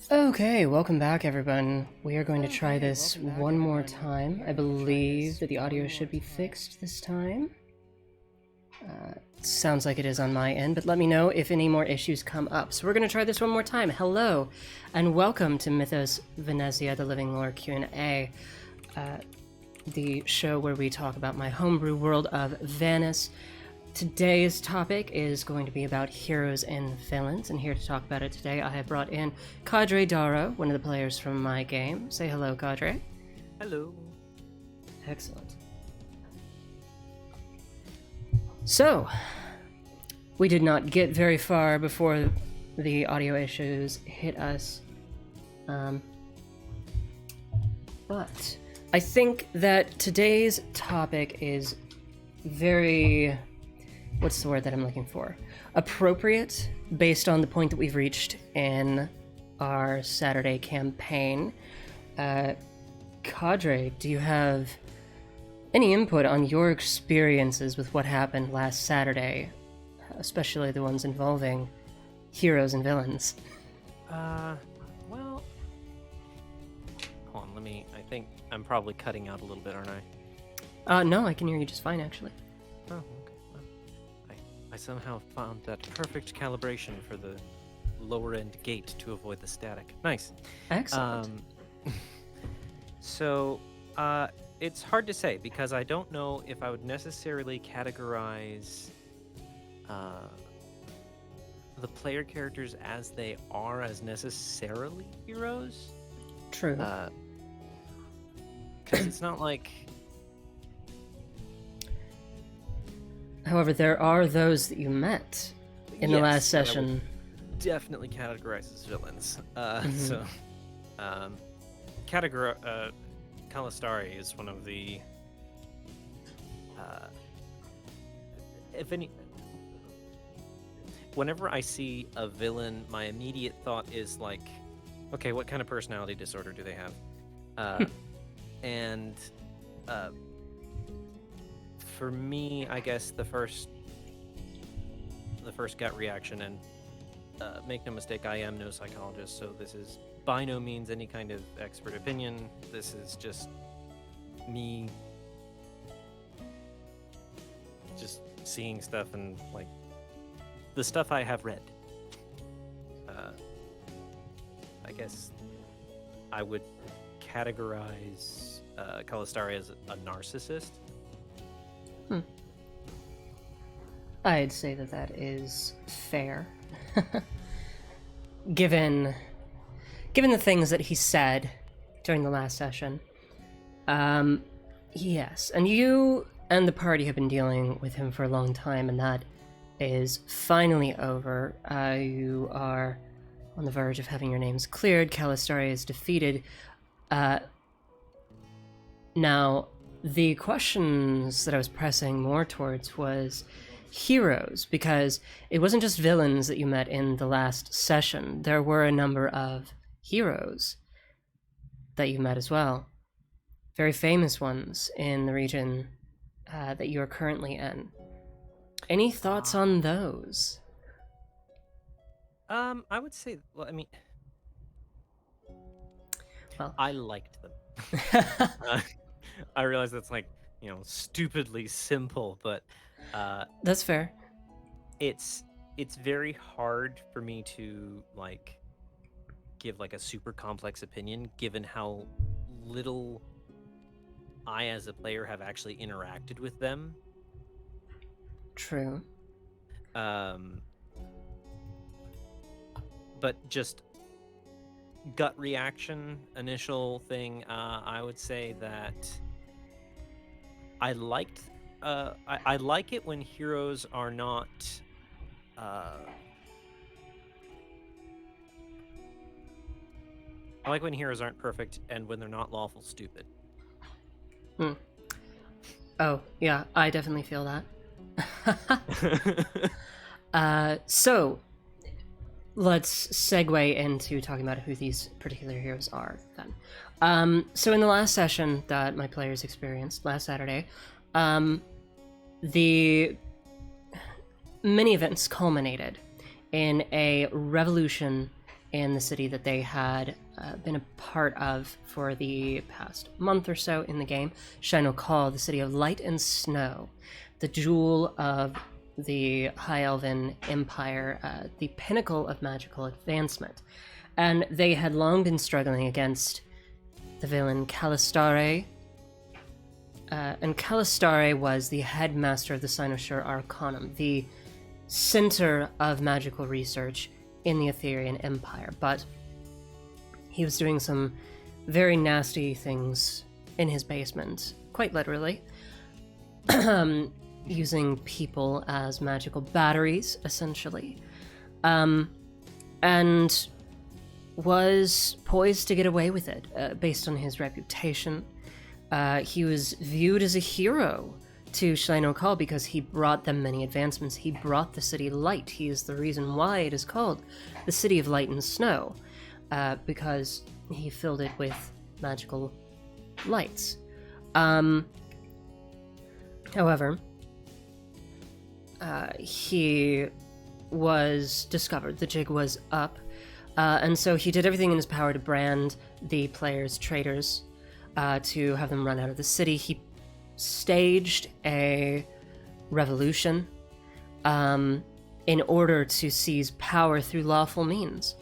Okay, welcome back everyone. We are going to try this one more time. I believe that the audio should be fixed this time. Sounds like it is on my end, but let me know if any more issues come up. So we're going to try this one more time. Hello, and welcome to Mythos, Vanesia, the Living Lore Q&A, the show where we talk about my homebrew world of Vanis. Today's topic is going to be about heroes and villains, and here to talk about it today, I have brought in Kadre Daro, one of the players from my game. Say hello, Kadre. Hello. Excellent. So, we did not get very far before the audio issues hit us. But I think that today's topic is very... what's the word that I'm looking for? Appropriate, based on the point that we've reached in our Saturday campaign. Kadre, do you have any input on your experiences with what happened last Saturday, especially the ones involving heroes and villains? Well, hold on, I think I'm probably cutting out a little bit, aren't I? No, I can hear you just fine, actually. Oh, okay. Well, I somehow found that perfect calibration for the lower end gate to avoid the static. Nice. Excellent. So, it's hard to say because I don't know if I would necessarily categorize the player characters as they are as necessarily heroes. True. Because it's not like... However, there are those that you met in the last session. Definitely categorized as villains. So, Kalistari is one of the... if any... Whenever I see a villain, my immediate thought is like, okay, what kind of personality disorder do they have? And for me, I guess the first gut reaction, and make no mistake, I am no psychologist, so this is by no means any kind of expert opinion. This is just me just seeing stuff and like the stuff I have read. I guess I would categorize Kalistari as a narcissist. I'd say that that is fair. Given the things that he said during the last session. Yes, and you and the party have been dealing with him for a long time, and that is finally over. You are on the verge of having your names cleared. Kalistari is defeated. Now, the questions that I was pressing more towards was heroes, because it wasn't just villains that you met in the last session. There were a number of heroes that you met as well. Very famous ones in the region that you are currently in. Any thoughts on those? I would say, well, I mean, I liked them. I realize that's like, stupidly simple, but that's fair. It's very hard for me to like give like a super complex opinion given how little I as a player have actually interacted with them. True. But just gut reaction, initial thing, I would say that I liked I like it when heroes are not I like when heroes aren't perfect and when they're not lawful stupid. Oh, yeah, I definitely feel that. So let's segue into talking about who these particular heroes are then. So in the last session that my players experienced last Saturday, the mini events culminated in a revolution in the city that they had been a part of for the past month or so in the game, Shino Call, the city of light and snow, the jewel of the High Elven Empire, the pinnacle of magical advancement. And they had long been struggling against the villain Calistare. And Calistare was the headmaster of the Cynosure Arcanum, the center of magical research in the Etherean Empire. But he was doing some very nasty things in his basement, quite literally, using people as magical batteries, essentially, and was poised to get away with it based on his reputation. He was viewed as a hero to Shino Call because he brought them many advancements. He brought the city light. He is the reason why it is called the City of Light and Snow, because he filled it with magical lights. However, he was discovered. The jig was up. And so he did everything in his power to brand the players traitors, to have them run out of the city. He staged a revolution in order to seize power through lawful means.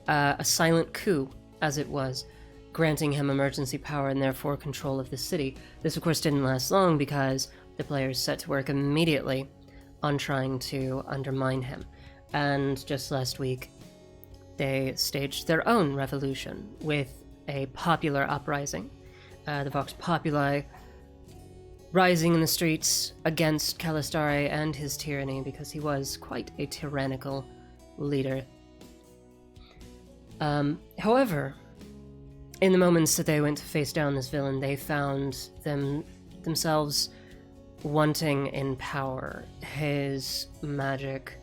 A silent coup, as it was, granting him emergency power and therefore control of the city. This, of course, didn't last long because the players set to work immediately on trying to undermine him. And just last week, they staged their own revolution with a popular uprising. The Vox Populi rising in the streets against Calistare and his tyranny because he was quite a tyrannical leader. However, in the moments that they went to face down this villain, they found themselves wanting in power. His magic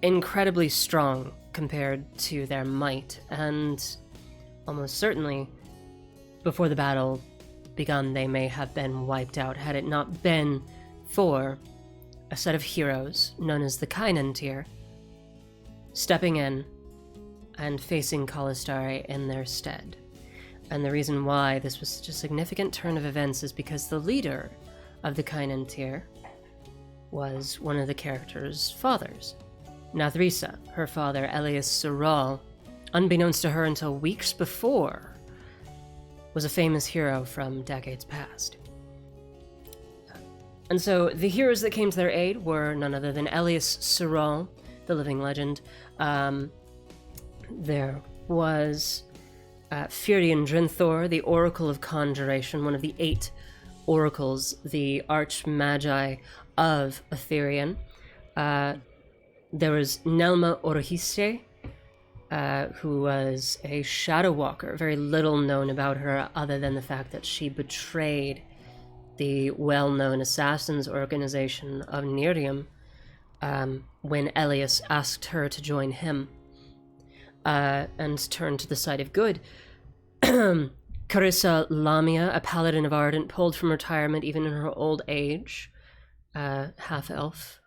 incredibly strong compared to their might, and almost certainly before the battle begun they may have been wiped out had it not been for a set of heroes known as the Kainan tier stepping in and facing Calistare in their stead. And the reason why this was such a significant turn of events is because the leader of the Kainan tier was one of the characters' fathers. Nathrissa, her father, Elias Sural, unbeknownst to her until weeks before, was a famous hero from decades past. And so the heroes that came to their aid were none other than Elias Sural, the living legend. There was Firian Drinthor, the Oracle of Conjuration, one of the 8 oracles, the arch-magi of Etherean. There was Nelma Orohiste, who was a shadow walker. Very little known about her other than the fact that she betrayed the well-known assassins organization of Nerium when Elias asked her to join him and turn to the side of good. Carissa Lamia, a paladin of Ardent, pulled from retirement even in her old age, half-elf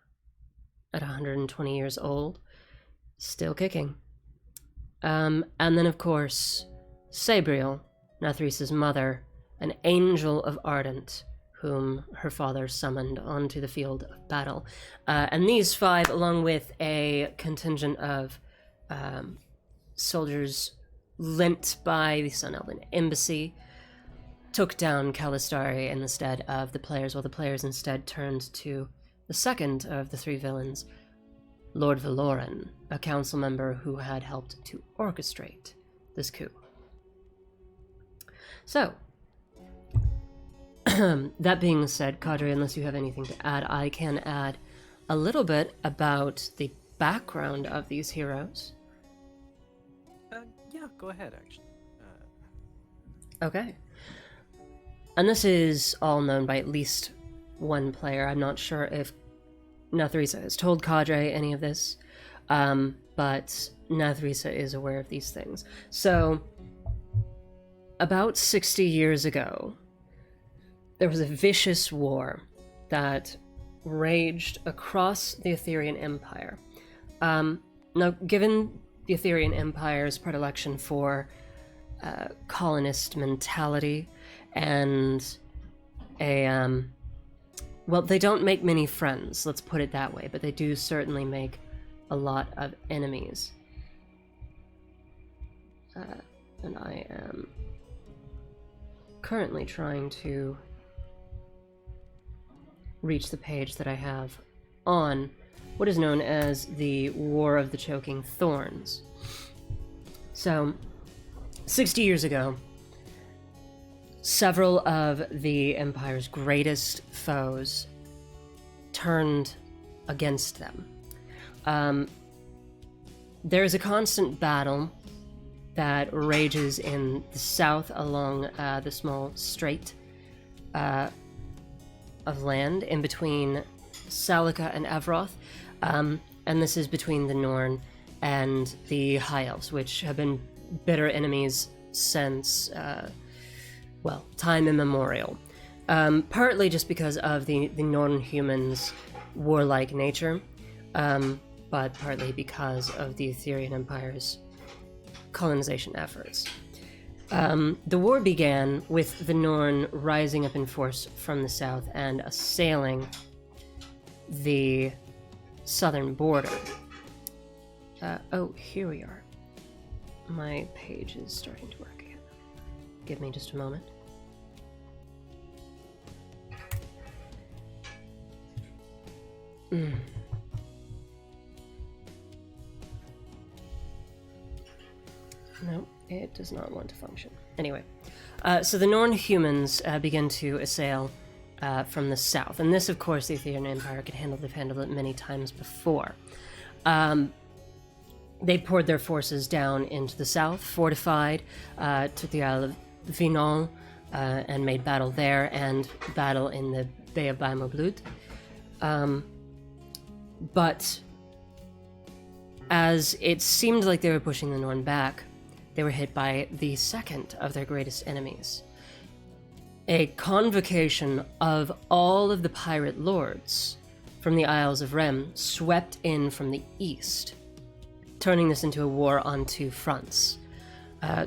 at 120 years old, still kicking. And then, of course, Sabriel, Nathrissa's mother, an angel of Ardent, whom her father summoned onto the field of battle. And these 5, along with a contingent of soldiers lent by the Sun Elven Embassy, took down Calistare in the stead of the players, while the players instead turned to the second of the 3 villains, Lord Valoran, a council member who had helped to orchestrate this coup. So, that being said, Kadre, unless you have anything to add, I can add a little bit about the background of these heroes. Yeah, go ahead, actually. Okay. And this is all known by at least one player. I'm not sure if Nathrissa has told Kadre any of this, but Nathrissa is aware of these things. So, about 60 years ago, there was a vicious war that raged across the Etherean Empire. Now, given the Aetherian Empire's predilection for colonist mentality and well, they don't make many friends, let's put it that way, but they do certainly make a lot of enemies. And I am currently trying to reach the page that I have on what is known as the War of the Choking Thorns. So, 60 years ago, several of the Empire's greatest foes turned against them. There is a constant battle that rages in the south along the small strait of land in between Salika and Evroth, and this is between the Norn and the High Elves, which have been bitter enemies since, well, time immemorial. Partly just because of the Norn humans' warlike nature, but partly because of the Aetherian Empire's colonization efforts. The war began with the Norn rising up in force from the south and assailing the southern border. Oh, here we are. My page is starting to work again. Give me just a moment. No, it does not want to function. Anyway, so the Norn humans begin to assail from the south, and this, of course, the Aetherian Empire could handle. They've handled it many times before. They poured their forces down into the south, fortified, took the Isle of Vinon, and made battle there, and battle in the Bay of Baimoblut. But as it seemed like they were pushing the Norn back, they were hit by the second of their greatest enemies. A convocation of all of the pirate lords from the Isles of Rem swept in from the east, turning this into a war on two fronts.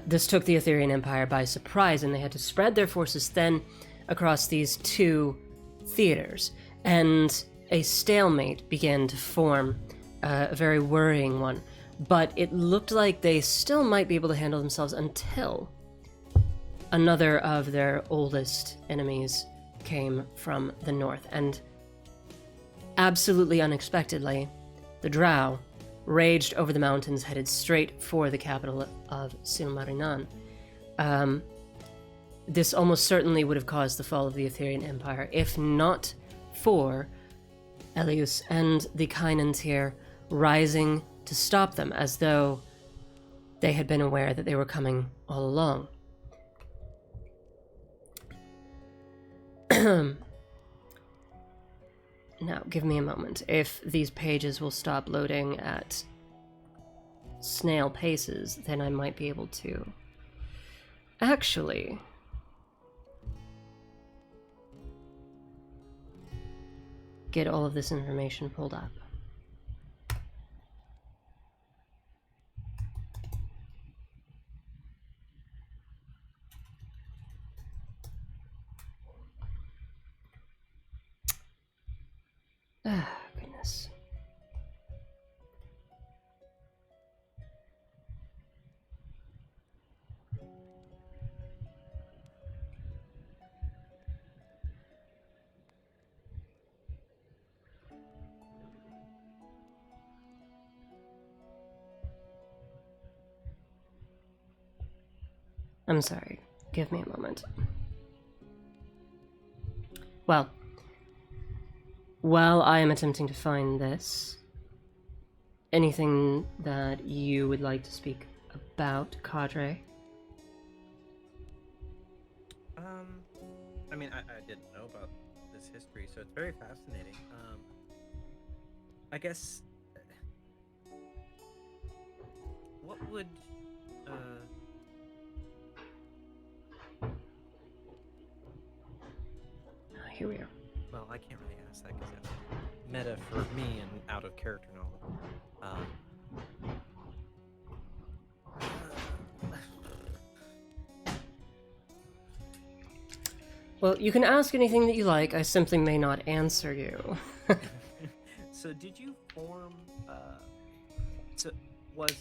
This took the Aetherian Empire by surprise, and they had to spread their forces then across these two theaters, and a stalemate began to form, a very worrying one. But it looked like they still might be able to handle themselves until another of their oldest enemies came from the north. And absolutely unexpectedly, the Drow raged over the mountains, headed straight for the capital of Silmarinan. This almost certainly would have caused the fall of the Aetherian Empire, if not for Elius and the Kainans here rising to stop them, as though they had been aware that they were coming all along. Now, give me a moment. If these pages will stop loading at snail paces, then I might be able to actually get all of this information pulled up. Ah, goodness. I'm sorry. Give me a moment. Well, while I am attempting to find this, anything that you would like to speak about, Kadre? I mean, I didn't know about this history, so it's very fascinating. I guess, what would, Here we are. well, I can't really ask that because that's meta for me and out of character knowledge. Well, you can ask anything that you like. I simply may not answer you. So did you form? So was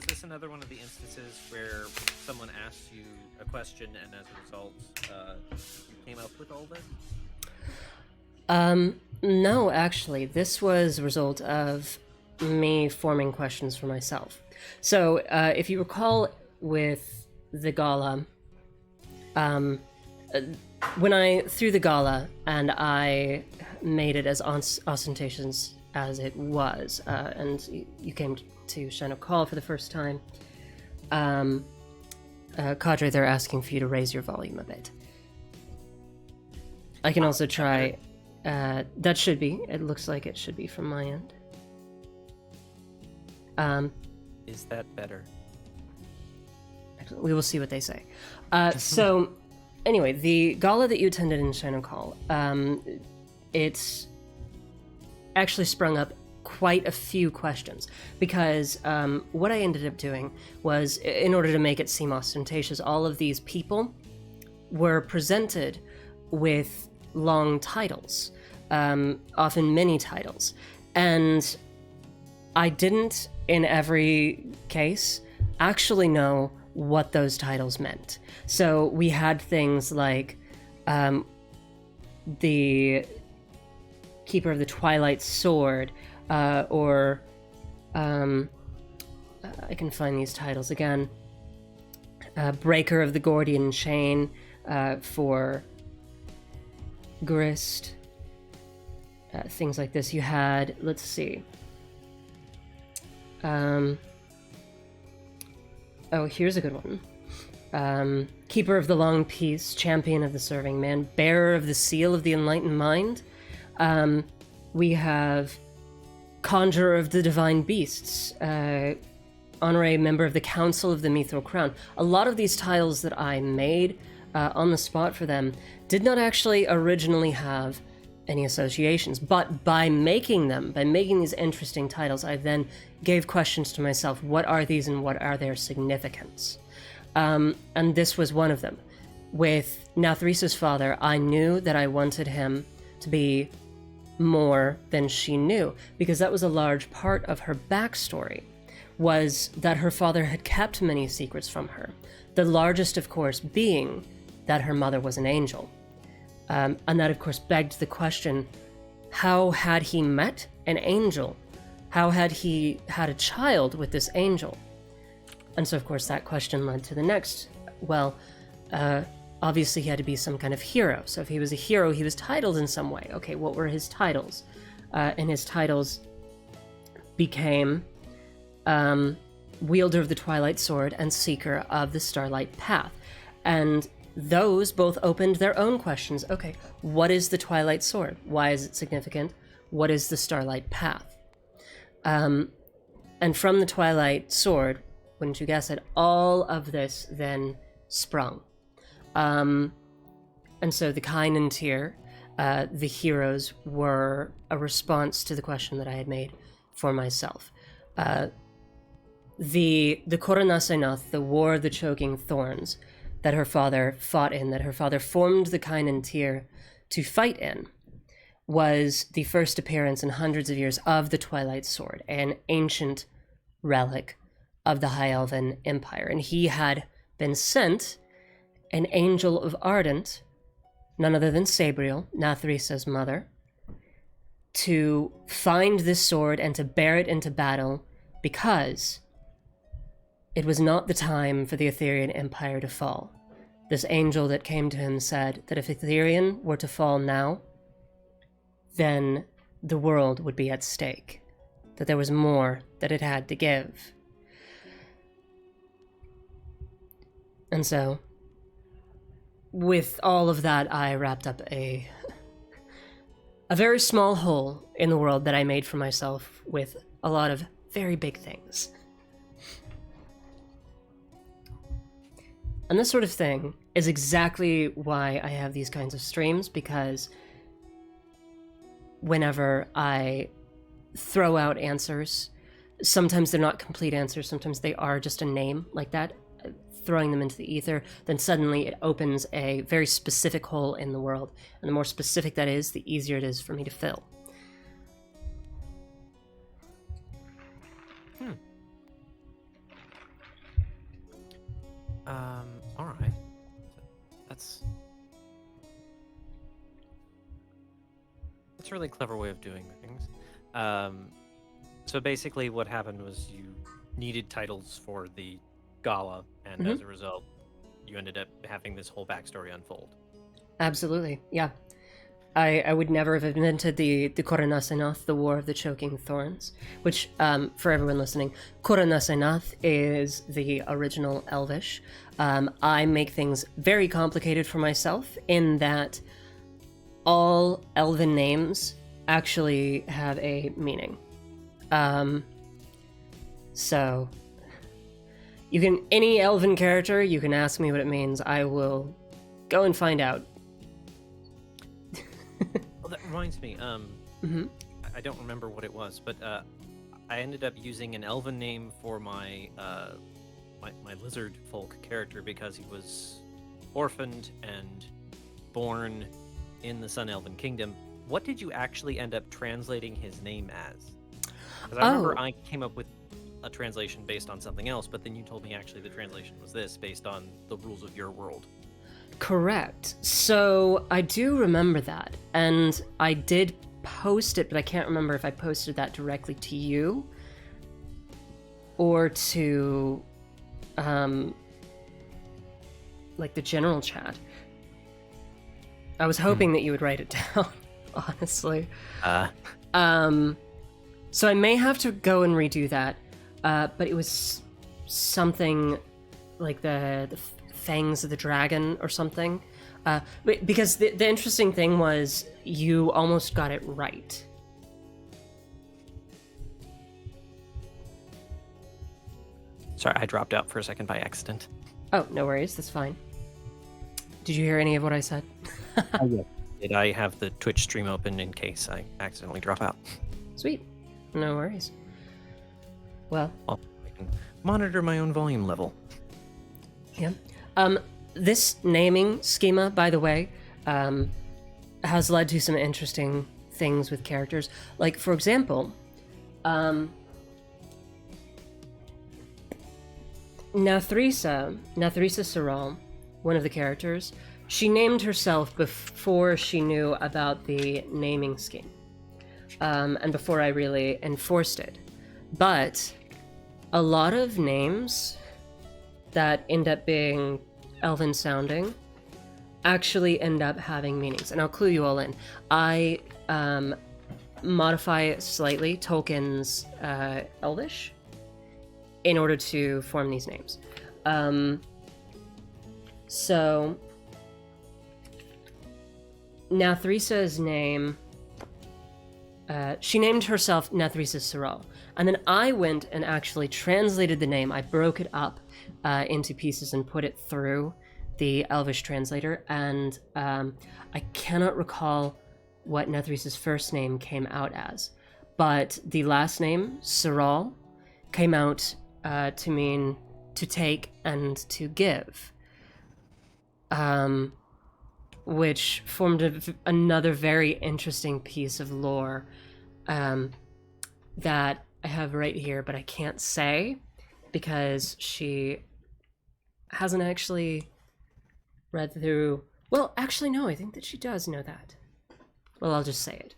this another one of the instances where someone asked you a question and as a result, you came up with all this? No, actually, this was a result of me forming questions for myself. So, if you recall with the gala, when I threw the gala and I made it as ostentatious as it was, and you came to Shadow Call for the first time, Kadre, they're asking for you to raise your volume a bit. I can also try. That should be. It looks like it should be from my end. Is that better? We will see what they say. So, anyway, the gala that you attended in Shadow Call, it's actually sprung up quite a few questions because what I ended up doing was, in order to make it seem ostentatious, all of these people were presented with long titles, often many titles, and I didn't, in every case, actually know what those titles meant. So we had things like the Keeper of the Twilight Sword, or I can find these titles again. Breaker of the Gordian Chain, for Grist, things like this. You had, let's see. Oh, here's a good one. Keeper of the Long Peace, Champion of the Serving Man, Bearer of the Seal of the Enlightened Mind. We have Conjurer of the Divine Beasts, Honorary Member of the Council of the Mythos Crown. A lot of these titles that I made on the spot for them did not actually originally have any associations, but by making these interesting titles, I then gave questions to myself: what are these and what are their significance? And this was one of them. With Nathrissa's father, I knew that I wanted him to be more than she knew, because that was a large part of her backstory, was that her father had kept many secrets from her. The largest, of course, being that her mother was an angel. And that, of course, begged the question, how had he met an angel? How had he had a child with this angel? And so, of course, that question led to the next. Well, obviously he had to be some kind of hero. So if he was a hero, he was titled in some way. Okay, what were his titles? And his titles became Wielder of the Twilight Sword and Seeker of the Starlight Path. And those both opened their own questions. Okay, what is the Twilight Sword? Why is it significant? What is the Starlight Path? And from the Twilight Sword, wouldn't you guess it, all of this then sprung. And so the Kine and Tyr, the heroes, were a response to the question that I had made for myself. The Koronasenath, the War of the Choking Thorns, that her father fought in, that her father formed the Kine and Tyr to fight in, was the first appearance in hundreds of years of the Twilight Sword, an ancient relic of the High Elven Empire. And he had been sent, an angel of Ardent, none other than Sabriel, Nathrissa's mother, to find this sword and to bear it into battle, because it was not the time for the Etherian Empire to fall. This angel that came to him said that if Etherian were to fall now, then the world would be at stake, that there was more that it had to give. And so, with all of that, I wrapped up a very small hole in the world that I made for myself with a lot of very big things. And this sort of thing is exactly why I have these kinds of streams, because whenever I throw out answers, sometimes they're not complete answers, sometimes they are just a name like that, throwing them into the ether, then suddenly it opens a very specific hole in the world. And the more specific that is, the easier it is for me to fill. All right. That's a really clever way of doing things. So basically what happened was you needed titles for the gala, and as a result, you ended up having this whole backstory unfold. Absolutely, yeah. I would never have invented the Koronasenath, the War of the Choking Thorns, which, for everyone listening, Koronasenath is the original Elvish. I make things very complicated for myself in that all Elven names actually have a meaning. So, you can, any Elven character, you can ask me what it means. I will go and find out. Well, that reminds me. I don't remember what it was, but I ended up using an Elven name for my my lizard folk character because he was orphaned and born in the Sun Elven Kingdom. What did you actually end up translating his name as? Because I remember I came up with a translation based on something else, but then you told me actually the translation was this based on the rules of your world. Correct. So I do remember that, and I did post it, but I can't remember if I posted that directly to you or to like the general chat. I was hoping that you would write it down, honestly. So I may have to go and redo that, but it was something like the fangs of the dragon or something, because the interesting thing was you almost got it right. Sorry, I dropped out for a second by accident. Oh, no worries, that's fine. Did you hear any of what I said? Did I have the Twitch stream open in case I accidentally drop out? Sweet, no worries. Well, I can monitor my own volume level. Yeah. This naming schema, by the way, has led to some interesting things with characters. Like, for example, Nathrissa Saral, one of the characters, she named herself before she knew about the naming scheme, and before I really enforced it. But a lot of names that end up being Elven sounding actually end up having meanings, and I'll clue you all in. I modify slightly Tolkien's Elvish in order to form these names. So Nathrissa's name, she named herself Nathrissa Saral, and then I went and actually translated the name. I broke it up into pieces and put it through the Elvish translator, and I cannot recall what Nathrissa's first name came out as, but the last name, Saral, came out to mean to take and to give, which formed another very interesting piece of lore that I have right here, but I can't say because she hasn't actually read through. Well, actually, no, I think that she does know that. Well, I'll just say it.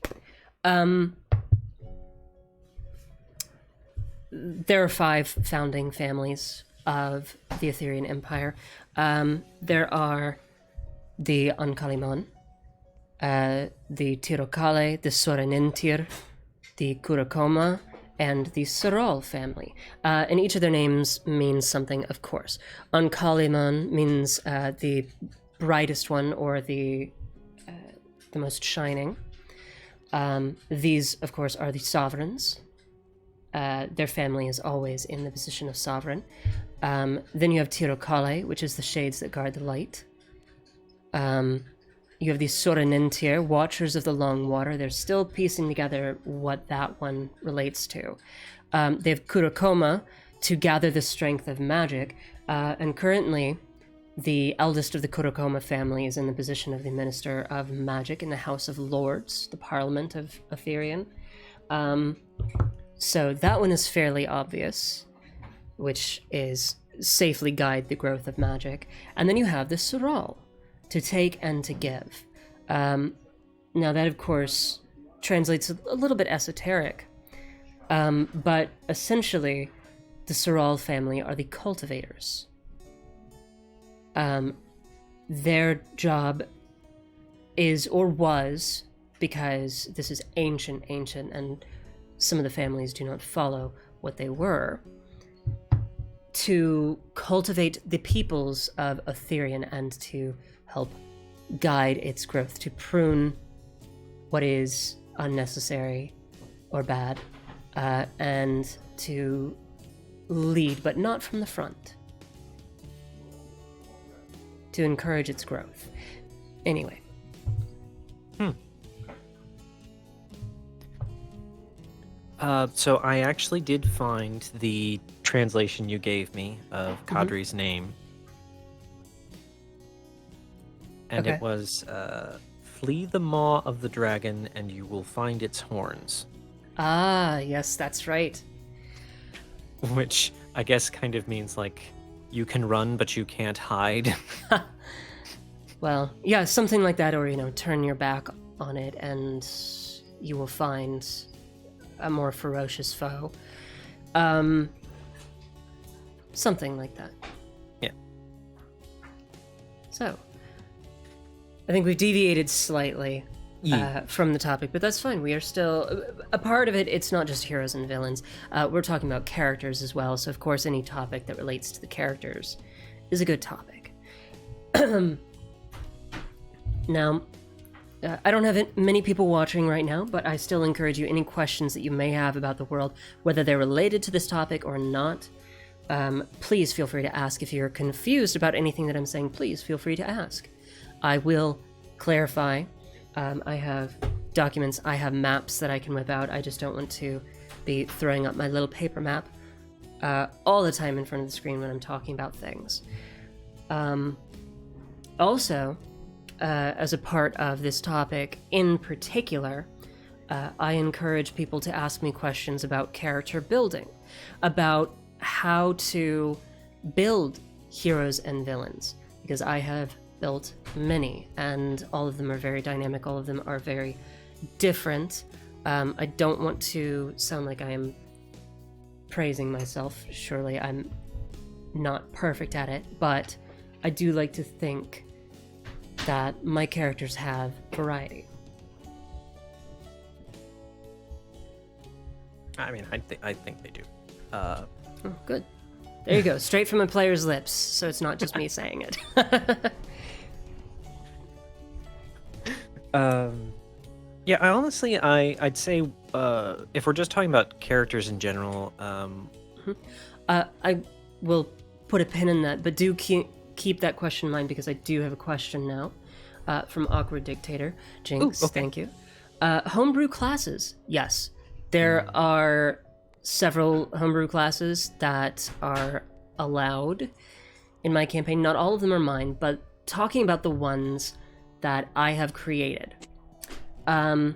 There are 5 founding families of the Etherian Empire. There are the Ankaliman, the Tirokale, the Sorenintir, the Kurakoma, and the Saral family. And each of their names means something, of course. Ankaliman means the brightest one, or the most shining. These, of course, are the sovereigns. Their family is always in the position of sovereign. Then you have Tirokale, which is the shades that guard the light. You have the Sorenintir, Watchers of the Long Water. They're still piecing together what that one relates to. They have Kurakoma, to gather the strength of magic. And currently, the eldest of the Kurokoma family is in the position of the Minister of Magic in the House of Lords, the Parliament of Ethereum. So that one is fairly obvious, which is safely guide the growth of magic. And then you have the Sural, to take and to give. Now that, of course, translates a little bit esoteric, but essentially, the Sural family are the cultivators. Their job is, or was, because this is ancient, and some of the families do not follow what they were, to cultivate the peoples of Ethereum and to help guide its growth, to prune what is unnecessary or bad, and to lead, but not from the front, to encourage its growth. Anyway. So I actually did find the translation you gave me of Kadre's name. And it was, flee the maw of the dragon and you will find its horns. Ah, yes, that's right. Which I guess kind of means, like, you can run, but you can't hide. Well, yeah, something like that, or, turn your back on it and you will find a more ferocious foe. Something like that. Yeah. So, I think we've deviated slightly from the topic, but that's fine. We are still... A part of it, it's not just heroes and villains. We're talking about characters as well, so of course any topic that relates to the characters is a good topic. Now, I don't have many people watching right now, but I still encourage you, any questions that you may have about the world, whether they're related to this topic or not, please feel free to ask. If you're confused about anything that I'm saying, please feel free to ask. I will clarify. I have documents, I have maps that I can whip out. I just don't want to be throwing up my little paper map all the time in front of the screen when I'm talking about things. Also, as a part of this topic in particular, I encourage people to ask me questions about character building, about how to build heroes and villains, because I have built many, and all of them are very dynamic, all of them are very different. I don't want to sound like I am praising myself. Surely I'm not perfect at it, but I do like to think that my characters have variety. I mean, I think they do. Oh, good. There you go, straight from a player's lips, so it's not just me saying it. Yeah, I'd say if we're just talking about characters in general, I will put a pin in that, but do keep that question in mind, because I do have a question now from Awkward Dictator. Jinx, Ooh, okay. Thank you. Homebrew classes. Yes, there are several homebrew classes that are allowed in my campaign. Not all of them are mine, but talking about the ones that I have created, I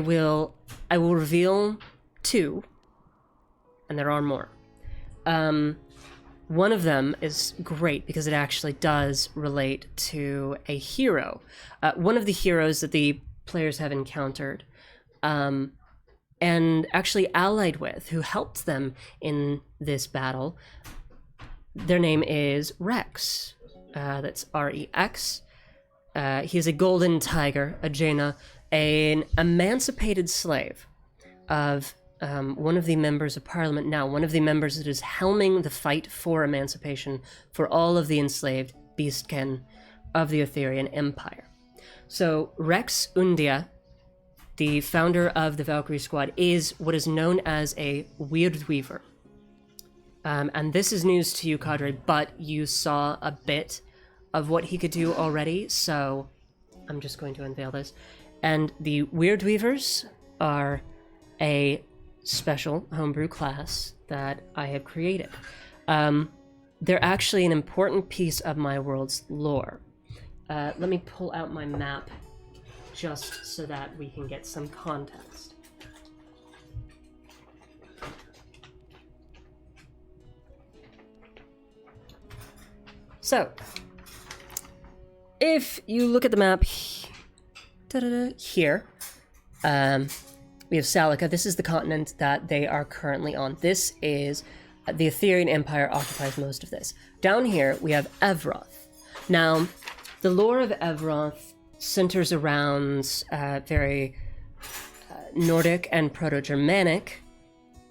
will reveal two, and there are more. One of them is great because it actually does relate to a hero, one of the heroes that the players have encountered, and actually allied with, who helped them in this battle. Their name is Rex. That's Rex. He's a golden tiger, a Jaina, an emancipated slave of one of the members of Parliament now, one of the members that is helming the fight for emancipation for all of the enslaved beastkin of the Ethereum Empire. So Rex Undia, the founder of the Valkyrie Squad, is what is known as a Weird Weaver. And this is news to you, Kadre, but you saw a bit of what he could do already, so I'm just going to unveil this. And the Weird Weavers are a special homebrew class that I have created. they're actually an important piece of my world's lore. Let me pull out my map just so that we can get some context. So, if you look at the map here, we have Salika. This is the continent that they are currently on. This is the Aetherian Empire occupies most of this. Down here, we have Evroth. Now, the lore of Evroth centers around very Nordic and Proto-Germanic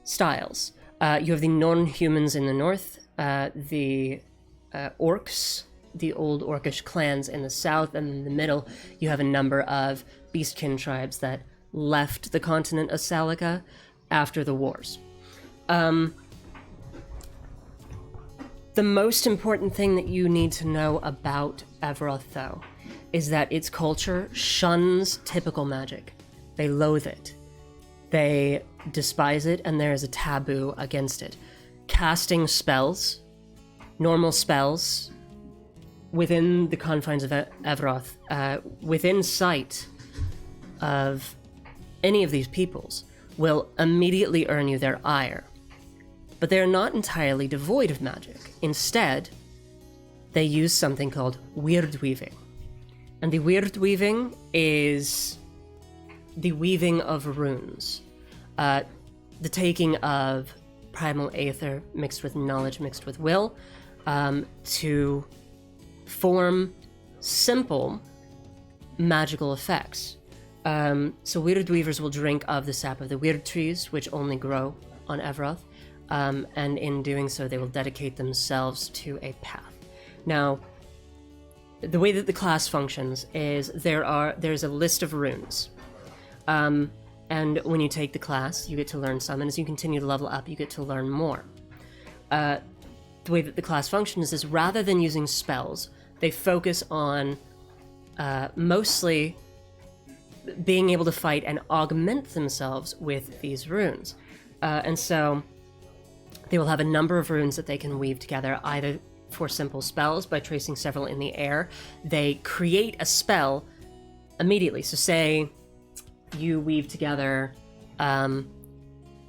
styles. You have the non-humans in the north, the orcs, the old orcish clans in the south, and in the middle you have a number of beastkin tribes that left the continent of Salika after the wars. The most important thing that you need to know about Evroth, though, is that its culture shuns typical magic. They loathe it. They despise it, and there is a taboo against it. Casting spells, normal spells, within the confines of Evroth, within sight of any of these peoples, will immediately earn you their ire. But they are not entirely devoid of magic. Instead, they use something called weird weaving. And the weird weaving is the weaving of runes. The taking of primal aether mixed with knowledge, mixed with will, to form simple magical effects. So weird weavers will drink of the sap of the weird trees, which only grow on Evroth, and in doing so they will dedicate themselves to a path. Now, the way that the class functions is there's a list of runes. And when you take the class, you get to learn some, and as you continue to level up, you get to learn more. The way that the class functions is rather than using spells, they focus on mostly being able to fight and augment themselves with these runes. And so they will have a number of runes that they can weave together, either for simple spells by tracing several in the air. They create a spell immediately. So say you weave together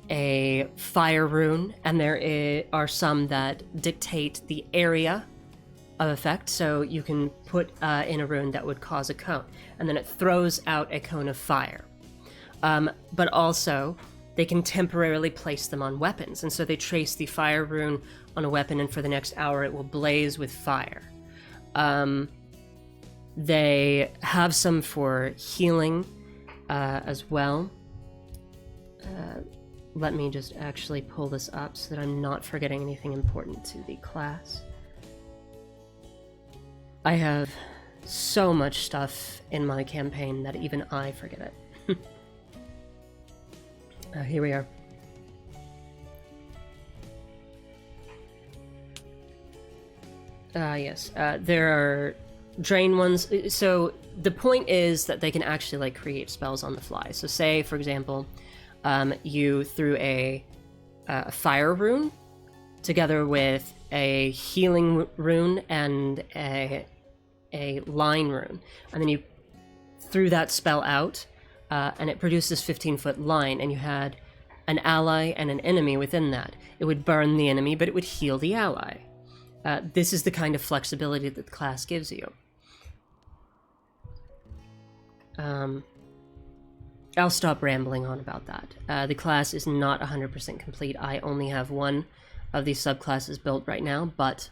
a fire rune, and there are some that dictate the area of effect. So you can put in a rune that would cause a cone, and then it throws out a cone of fire. But also, they can temporarily place them on weapons, and so they trace the fire rune on a weapon, and for the next hour it will blaze with fire. They have some for healing as well. Let me just actually pull this up so that I'm not forgetting anything important to the class. I have so much stuff in my campaign that even I forget it. Here we are. Yes. There are drain ones. So the point is that they can actually create spells on the fly. So say, for example, you threw a fire rune together with a healing rune and a line rune, and then you threw that spell out, and it produced this 15-foot line, and you had an ally and an enemy within that. It would burn the enemy, but it would heal the ally. This is the kind of flexibility that the class gives you. I'll stop rambling on about that. The class is not 100% complete. I only have one of these subclasses built right now, but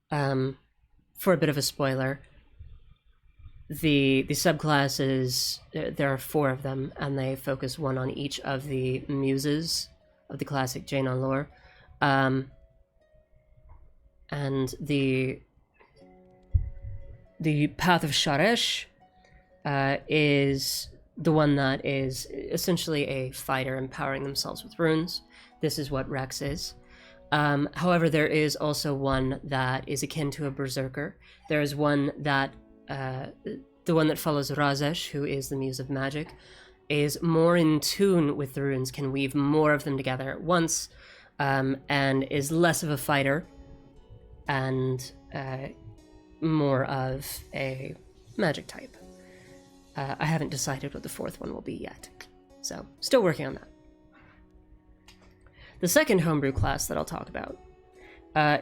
for a bit of a spoiler, the subclasses, there are 4 of them, and they focus one on each of the muses of the classic Jaina lore. And the Path of Sharesh is the one that is essentially a fighter empowering themselves with runes. This is what Rex is. However, there is also one that is akin to a berserker. There is one that, the one that follows Razesh, who is the Muse of Magic, is more in tune with the runes, can weave more of them together at once, and is less of a fighter, and more of a magic type. I haven't decided what the fourth one will be yet, so still working on that. The second homebrew class that I'll talk about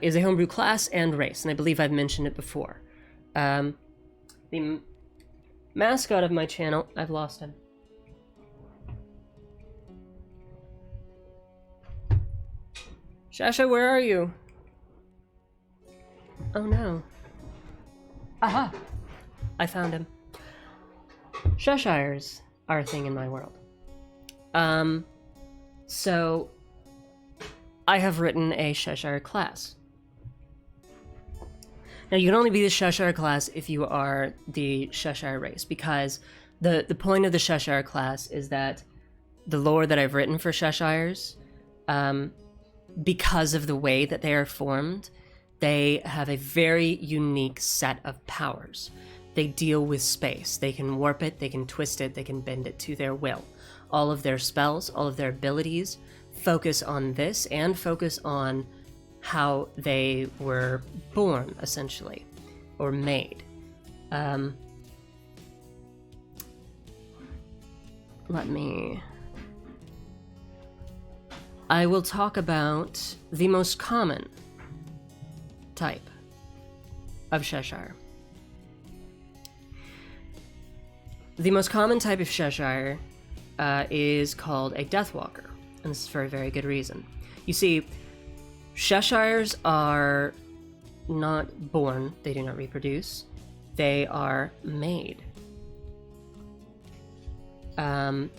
is a homebrew class and race, and I believe I've mentioned it before. The mascot of my channel, I've lost him. Shasha, where are you? Oh no. Aha! I found him. Cheshires are a thing in my world. So I have written a Cheshire class. Now you can only be the Cheshire class if you are the Cheshire race, because the point of the Cheshire class is that the lore that I've written for Cheshires, because of the way that they are formed, they have a very unique set of powers. They deal with space. They can warp it, they can twist it, they can bend it to their will. All of their spells, all of their abilities focus on this and focus on how they were born, essentially, or made. I will talk about the most common type of Cheshire. The most common type of Cheshire is called a Deathwalker, and this is for a very good reason. You see, Cheshires are not born, they do not reproduce, they are made. And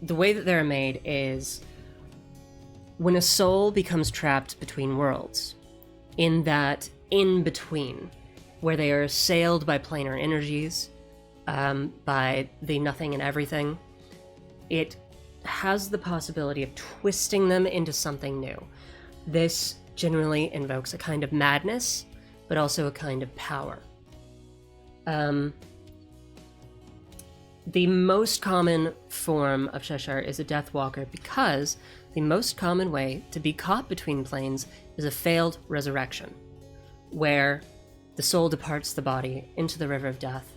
the way that they're made is when a soul becomes trapped between worlds, in that in-between, where they are assailed by planar energies, by the nothing and everything, it has the possibility of twisting them into something new. This generally invokes a kind of madness, but also a kind of power. The most common form of Cheshire is a Deathwalker because the most common way to be caught between planes is a failed resurrection, where the soul departs the body into the river of death,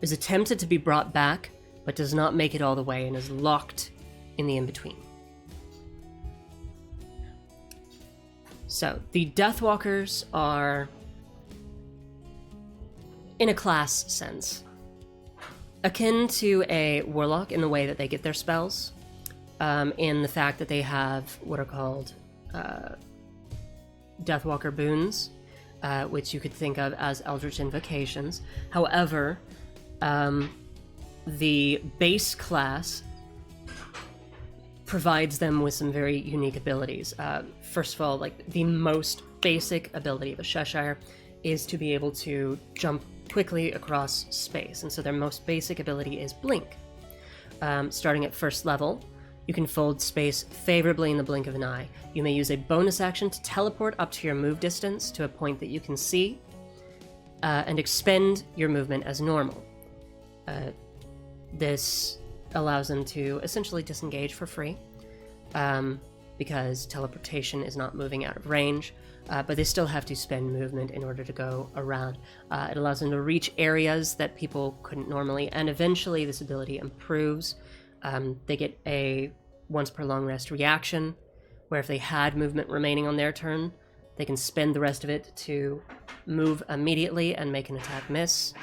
is attempted to be brought back, but does not make it all the way and is locked in the in-between. So, the Deathwalkers are, in a class sense, akin to a warlock in the way that they get their spells, in the fact that they have what are called Deathwalker boons, which you could think of as Eldritch invocations. However, the base class provides them with some very unique abilities. First of all, like the most basic ability of a Cheshire is to be able to jump quickly across space, and so their most basic ability is Blink. Starting at first level, you can fold space favorably in the blink of an eye. You may use a bonus action to teleport up to your move distance to a point that you can see, and expend your movement as normal. This allows them to essentially disengage for free, because teleportation is not moving out of range, but they still have to spend movement in order to go around. It allows them to reach areas that people couldn't normally, and eventually this ability improves. They get a once per long rest reaction, where if they had movement remaining on their turn, they can spend the rest of it to move immediately and make an attack miss.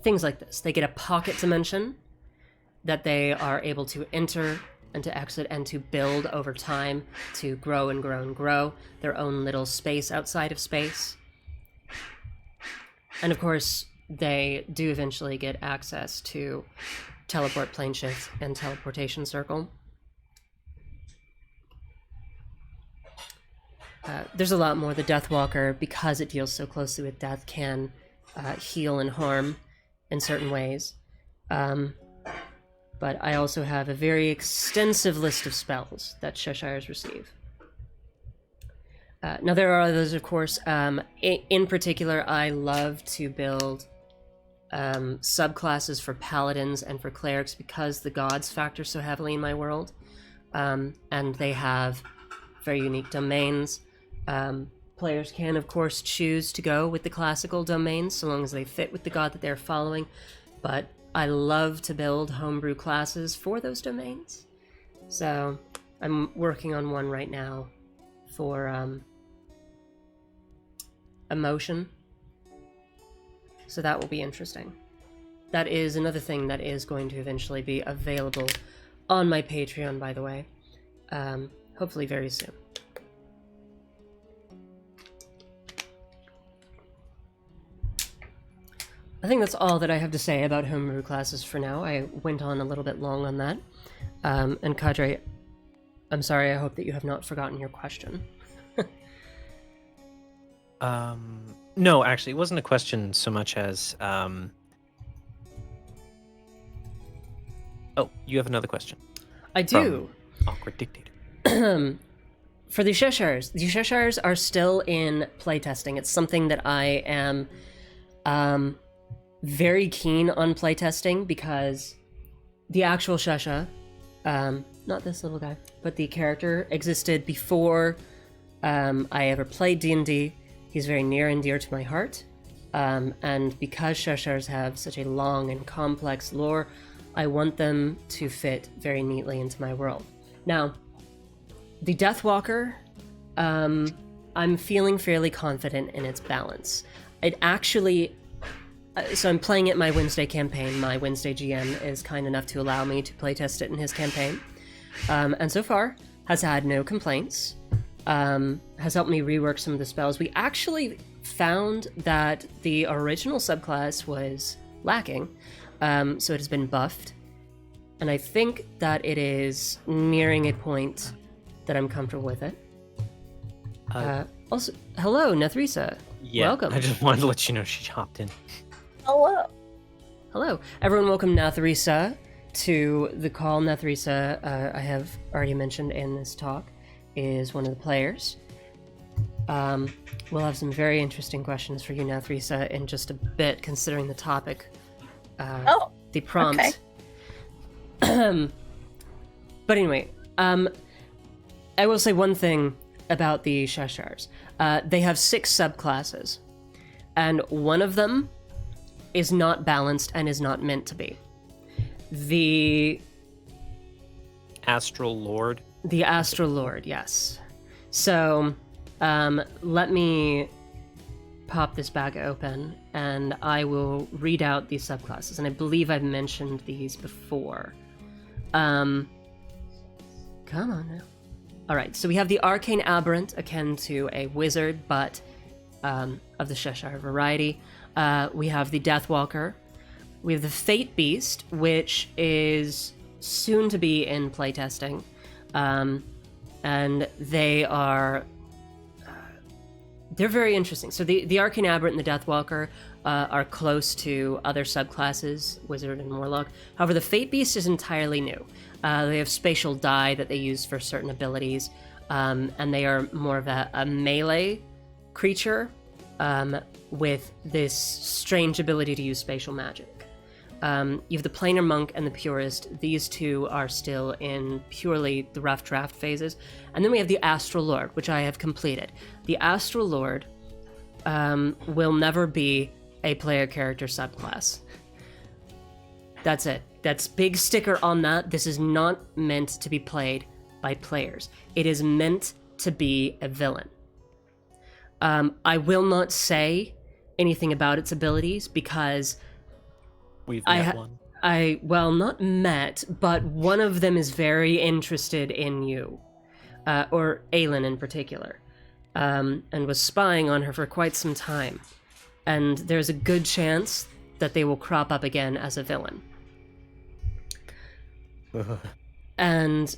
Things like this. They get a pocket dimension that they are able to enter and to exit and to build over time to grow and grow and grow their own little space outside of space. And of course, they do eventually get access to teleport, plane shift, and teleportation circle. There's a lot more. The Deathwalker, because it deals so closely with death, can heal and harm in certain ways. But I also have a very extensive list of spells that Cheshires receive. Now there are others, of course. In particular, I love to build subclasses for paladins and for clerics because the gods factor so heavily in my world. And they have very unique domains. Players can, of course, choose to go with the classical domains so long as they fit with the god that they're following, but I love to build homebrew classes for those domains. So I'm working on one right now for emotion. So that will be interesting. That is another thing that is going to eventually be available on my Patreon, by the way. Hopefully very soon. I think that's all that I have to say about homebrew classes for now. I went on a little bit long on that. And Kadre, I'm sorry, I hope that you have not forgotten your question. No, actually, it wasn't a question so much as... Oh, you have another question. I do. Awkward Dictator. For the Cheshires are still in playtesting. It's something that I am very keen on playtesting because the actual Cheshire, not this little guy, but the character existed before I ever played D&D. He's very near and dear to my heart. And because Cheshires have such a long and complex lore, I want them to fit very neatly into my world. Now, the Deathwalker, I'm feeling fairly confident in its balance. It actually... So I'm playing it my Wednesday campaign. My Wednesday GM is kind enough to allow me to playtest it in his campaign. And so far, has had no complaints. Has helped me rework some of the spells. We actually found that the original subclass was lacking, so it has been buffed. And I think that it is nearing a point that I'm comfortable with it. Also, hello, Nathrissa. Yeah, welcome. I just wanted to let you know she hopped in. Hello. Hello. Everyone welcome Nathrissa to the call. Nathrissa, I have already mentioned in this talk, is one of the players. We'll have some very interesting questions for you, Nathrissa, in just a bit, considering the topic, the prompt. Okay. But anyway, I will say one thing about the Cheshires. They have 6 subclasses, and one of them is not balanced and is not meant to be. The Astral Lord. The Astral Lord, yes. So, let me pop this bag open, and I will read out these subclasses. And I believe I've mentioned these before. Come on now. All right, so we have the Arcane Aberrant, akin to a wizard, but of the Cheshire variety. We have the Deathwalker. We have the Fate Beast, which is soon to be in playtesting. And they are... they're very interesting. So the Arcane Aberrant and the Deathwalker are close to other subclasses, Wizard and Warlock. However, the Fate Beast is entirely new. They have spatial die that they use for certain abilities, and they are more of a melee creature with this strange ability to use spatial magic. You have the Planar Monk and the Purist. These two are still in purely the rough draft phases. And then we have the Astral Lord, which I have completed. The Astral Lord will never be a player character subclass. That's it. That's big sticker on that. This is not meant to be played by players. It is meant to be a villain. I will not say anything about its abilities because We've met one. Well, not met, but one of them is very interested in you, or Aelin in particular, and was spying on her for quite some time. And there's a good chance that they will crop up again as a villain. And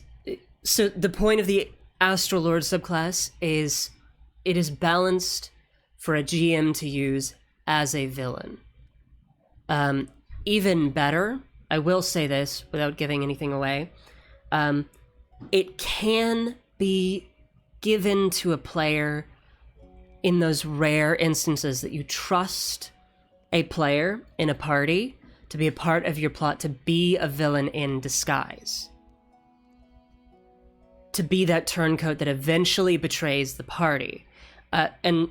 so the point of the Astral Lord subclass is it is balanced for a GM to use as a villain. Even better, I will say this without giving anything away, it can be given to a player in those rare instances that you trust a player in a party to be a part of your plot, to be a villain in disguise. to be that turncoat that eventually betrays the party. And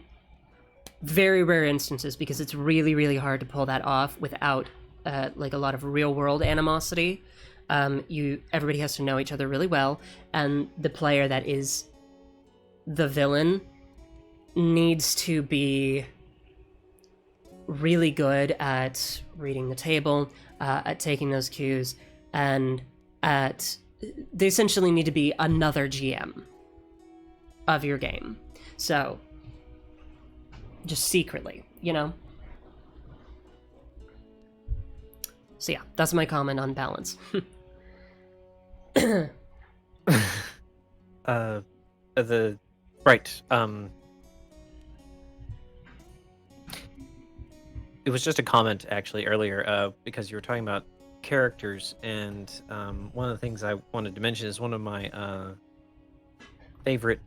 very rare instances, because it's really, really hard to pull that off without like a lot of real world animosity. Everybody has to know each other really well, and the player that is the villain needs to be really good at reading the table, at taking those cues, and they essentially need to be another GM of your game. So, just secretly, you know? So yeah, that's my comment on balance. Right. It was just a comment actually earlier, because you were talking about characters, and one of the things I wanted to mention is one of my favorite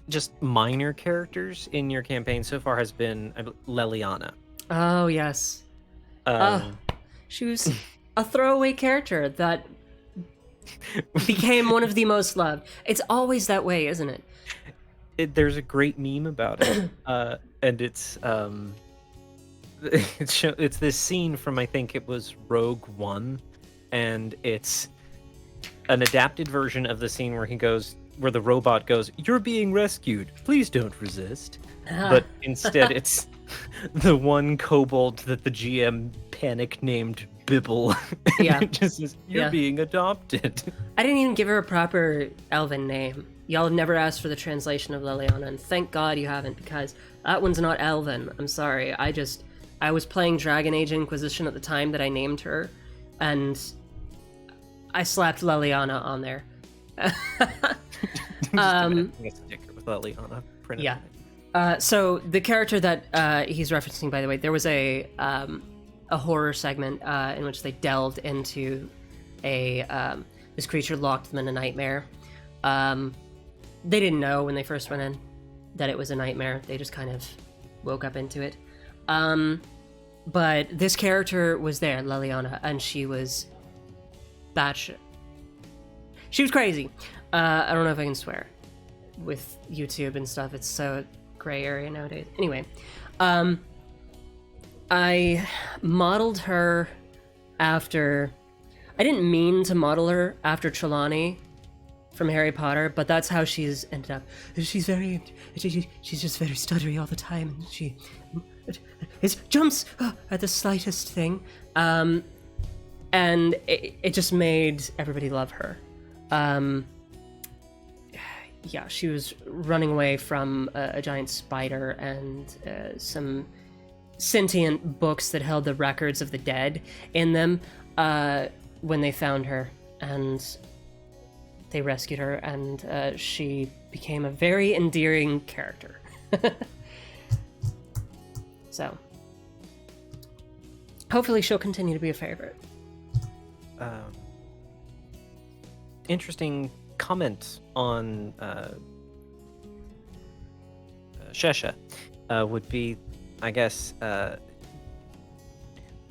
just minor characters in your campaign so far has been Leliana. Oh yes. She was a throwaway character that became one of the most loved. It's always that way, isn't it? There's a great meme about it, and it's this scene from, I think it was Rogue One, and it's an adapted version of the scene where the robot goes, "You're being rescued. Please don't resist." But instead, it's the one kobold that the GM panic named Bibble. Yeah. It just says, "You're being adopted." I didn't even give her a proper elven name. Y'all have never asked for the translation of Leliana, and thank God you haven't, because that one's not elven. I'm sorry. I was playing Dragon Age Inquisition at the time that I named her, and I slapped Leliana on there. Just a sticker with Leliana printed. Yeah. So the character that he's referencing, by the way, there was a horror segment in which they delved into this creature locked them in a nightmare. They didn't know when they first went in that it was a nightmare. They just kind of woke up into it. But this character was there, Leliana, and she was batshit. She was crazy. I don't know if I can swear with YouTube and stuff. It's so gray area nowadays. Anyway, I modeled her after... I didn't mean to model her after Trelawney from Harry Potter, but that's how she's ended up. She's just very stuttery all the time, and she jumps at the slightest thing, and it just made everybody love her. Yeah, she was running away from a giant spider and some sentient books that held the records of the dead in them when they found her, and they rescued her, and she became a very endearing character. So, hopefully she'll continue to be a favorite. Interesting comment on Shesha would be, I guess,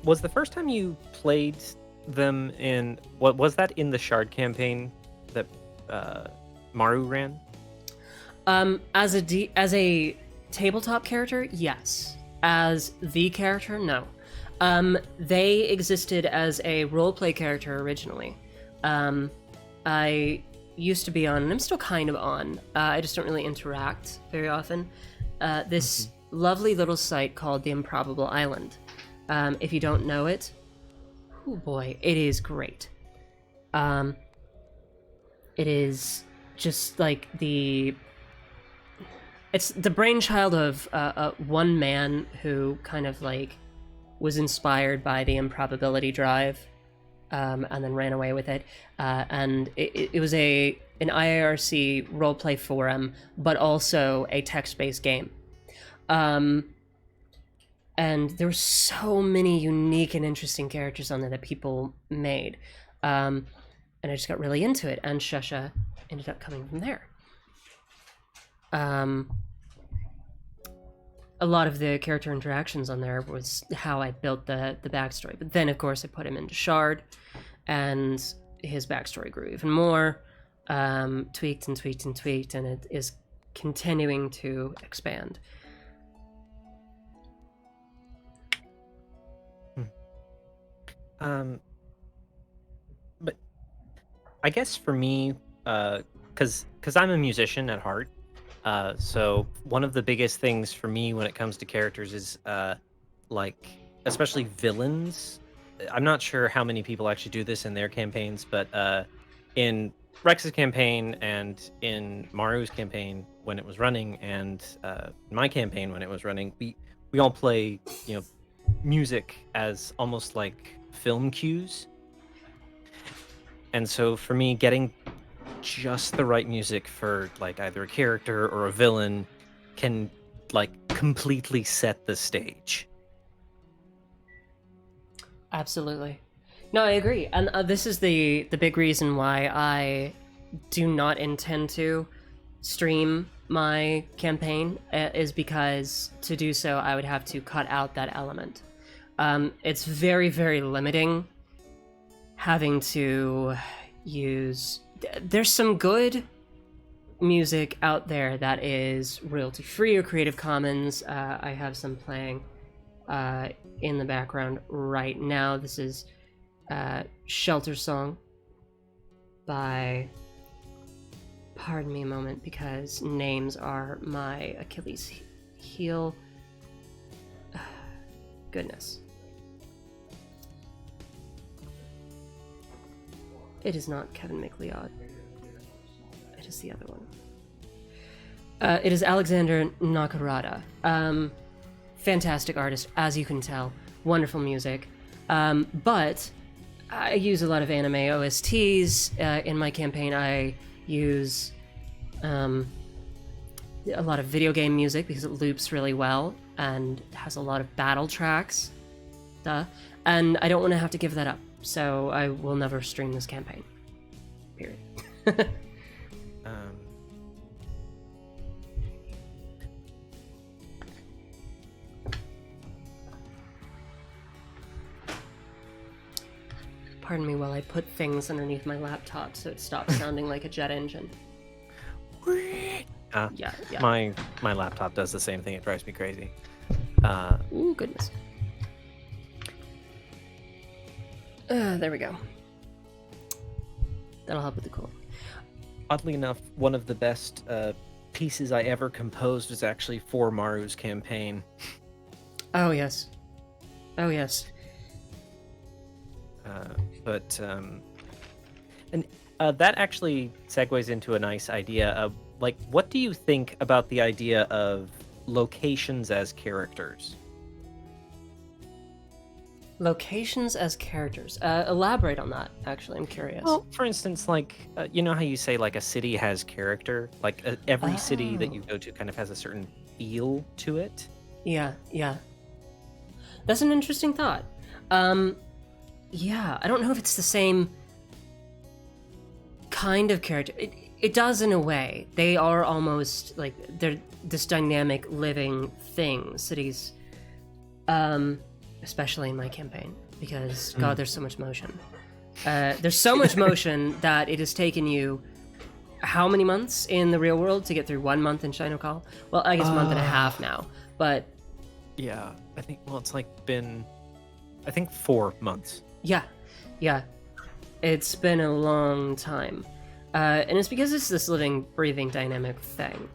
was the first time you played them in... What was that, in the Shard campaign that Maru ran? As a tabletop character, yes. As the character, no. They existed as a roleplay character originally. I used to be on, and I'm still kind of on, I just don't really interact very often, this lovely little site called The Improbable Island. If you don't know it, oh boy, it is great. It is just like it's the brainchild of one man who kind of like was inspired by the improbability drive, and then ran away with it. And it was an IIRC roleplay forum, but also a text-based game. And there were so many unique and interesting characters on there that people made. And I just got really into it, and Shesha ended up coming from there. A lot of the character interactions on there was how I built the backstory. But then, of course, I put him into Shard, and his backstory grew even more. tweaked and tweaked and tweaked, and it is continuing to expand. But I guess for me, because I'm a musician at heart, so one of the biggest things for me when it comes to characters is like especially villains. I'm not sure how many people actually do this in their campaigns, but in Rex's campaign and in Maru's campaign when it was running, and my campaign when it was running, we all play music as almost like film cues. And so for me, getting just the right music for like either a character or a villain can like completely set the stage. Absolutely. No, I agree. And this is the big reason why I do not intend to stream my campaign, is because to do so I would have to cut out that element. It's very, very limiting having to use... There's some good music out there that is royalty free or Creative Commons. I have some playing in the background right now. This is Shelter Song by... Pardon me a moment, because names are my Achilles heel. Goodness. It is not Kevin McLeod. It is the other one. It is Alexander Nakarada. Fantastic artist, as you can tell. Wonderful music. But I use a lot of anime OSTs in my campaign. I use a lot of video game music because it loops really well and has a lot of battle tracks. And I don't want to have to give that up, so I will never stream this campaign. Period. Pardon me while I put things underneath my laptop so it stops sounding like a jet engine. Yeah. My laptop does the same thing. It drives me crazy. Ooh, goodness. There we go. That'll help with the cooling. Oddly enough, one of the best pieces I ever composed was actually for Maru's campaign. Oh, yes. Oh, yes. That actually segues into a nice idea of, like, what do you think about the idea of locations as characters? Locations as characters. Elaborate on that, actually. I'm curious. Well, for instance, like, you know how you say, like, a city has character? Like, every city that you go to kind of has a certain feel to it? Yeah. That's an interesting thought. Yeah, I don't know if it's the same kind of character. It does in a way. They are almost like they're this dynamic living thing. Cities, especially in my campaign, because God, there's so much motion. There's so much motion that it has taken you how many months in the real world to get through 1 month in Shinokal? Well, I guess a month and a half now, but yeah, I think it's like been 4 months. Yeah. It's been a long time. And it's because it's this living, breathing, dynamic thing.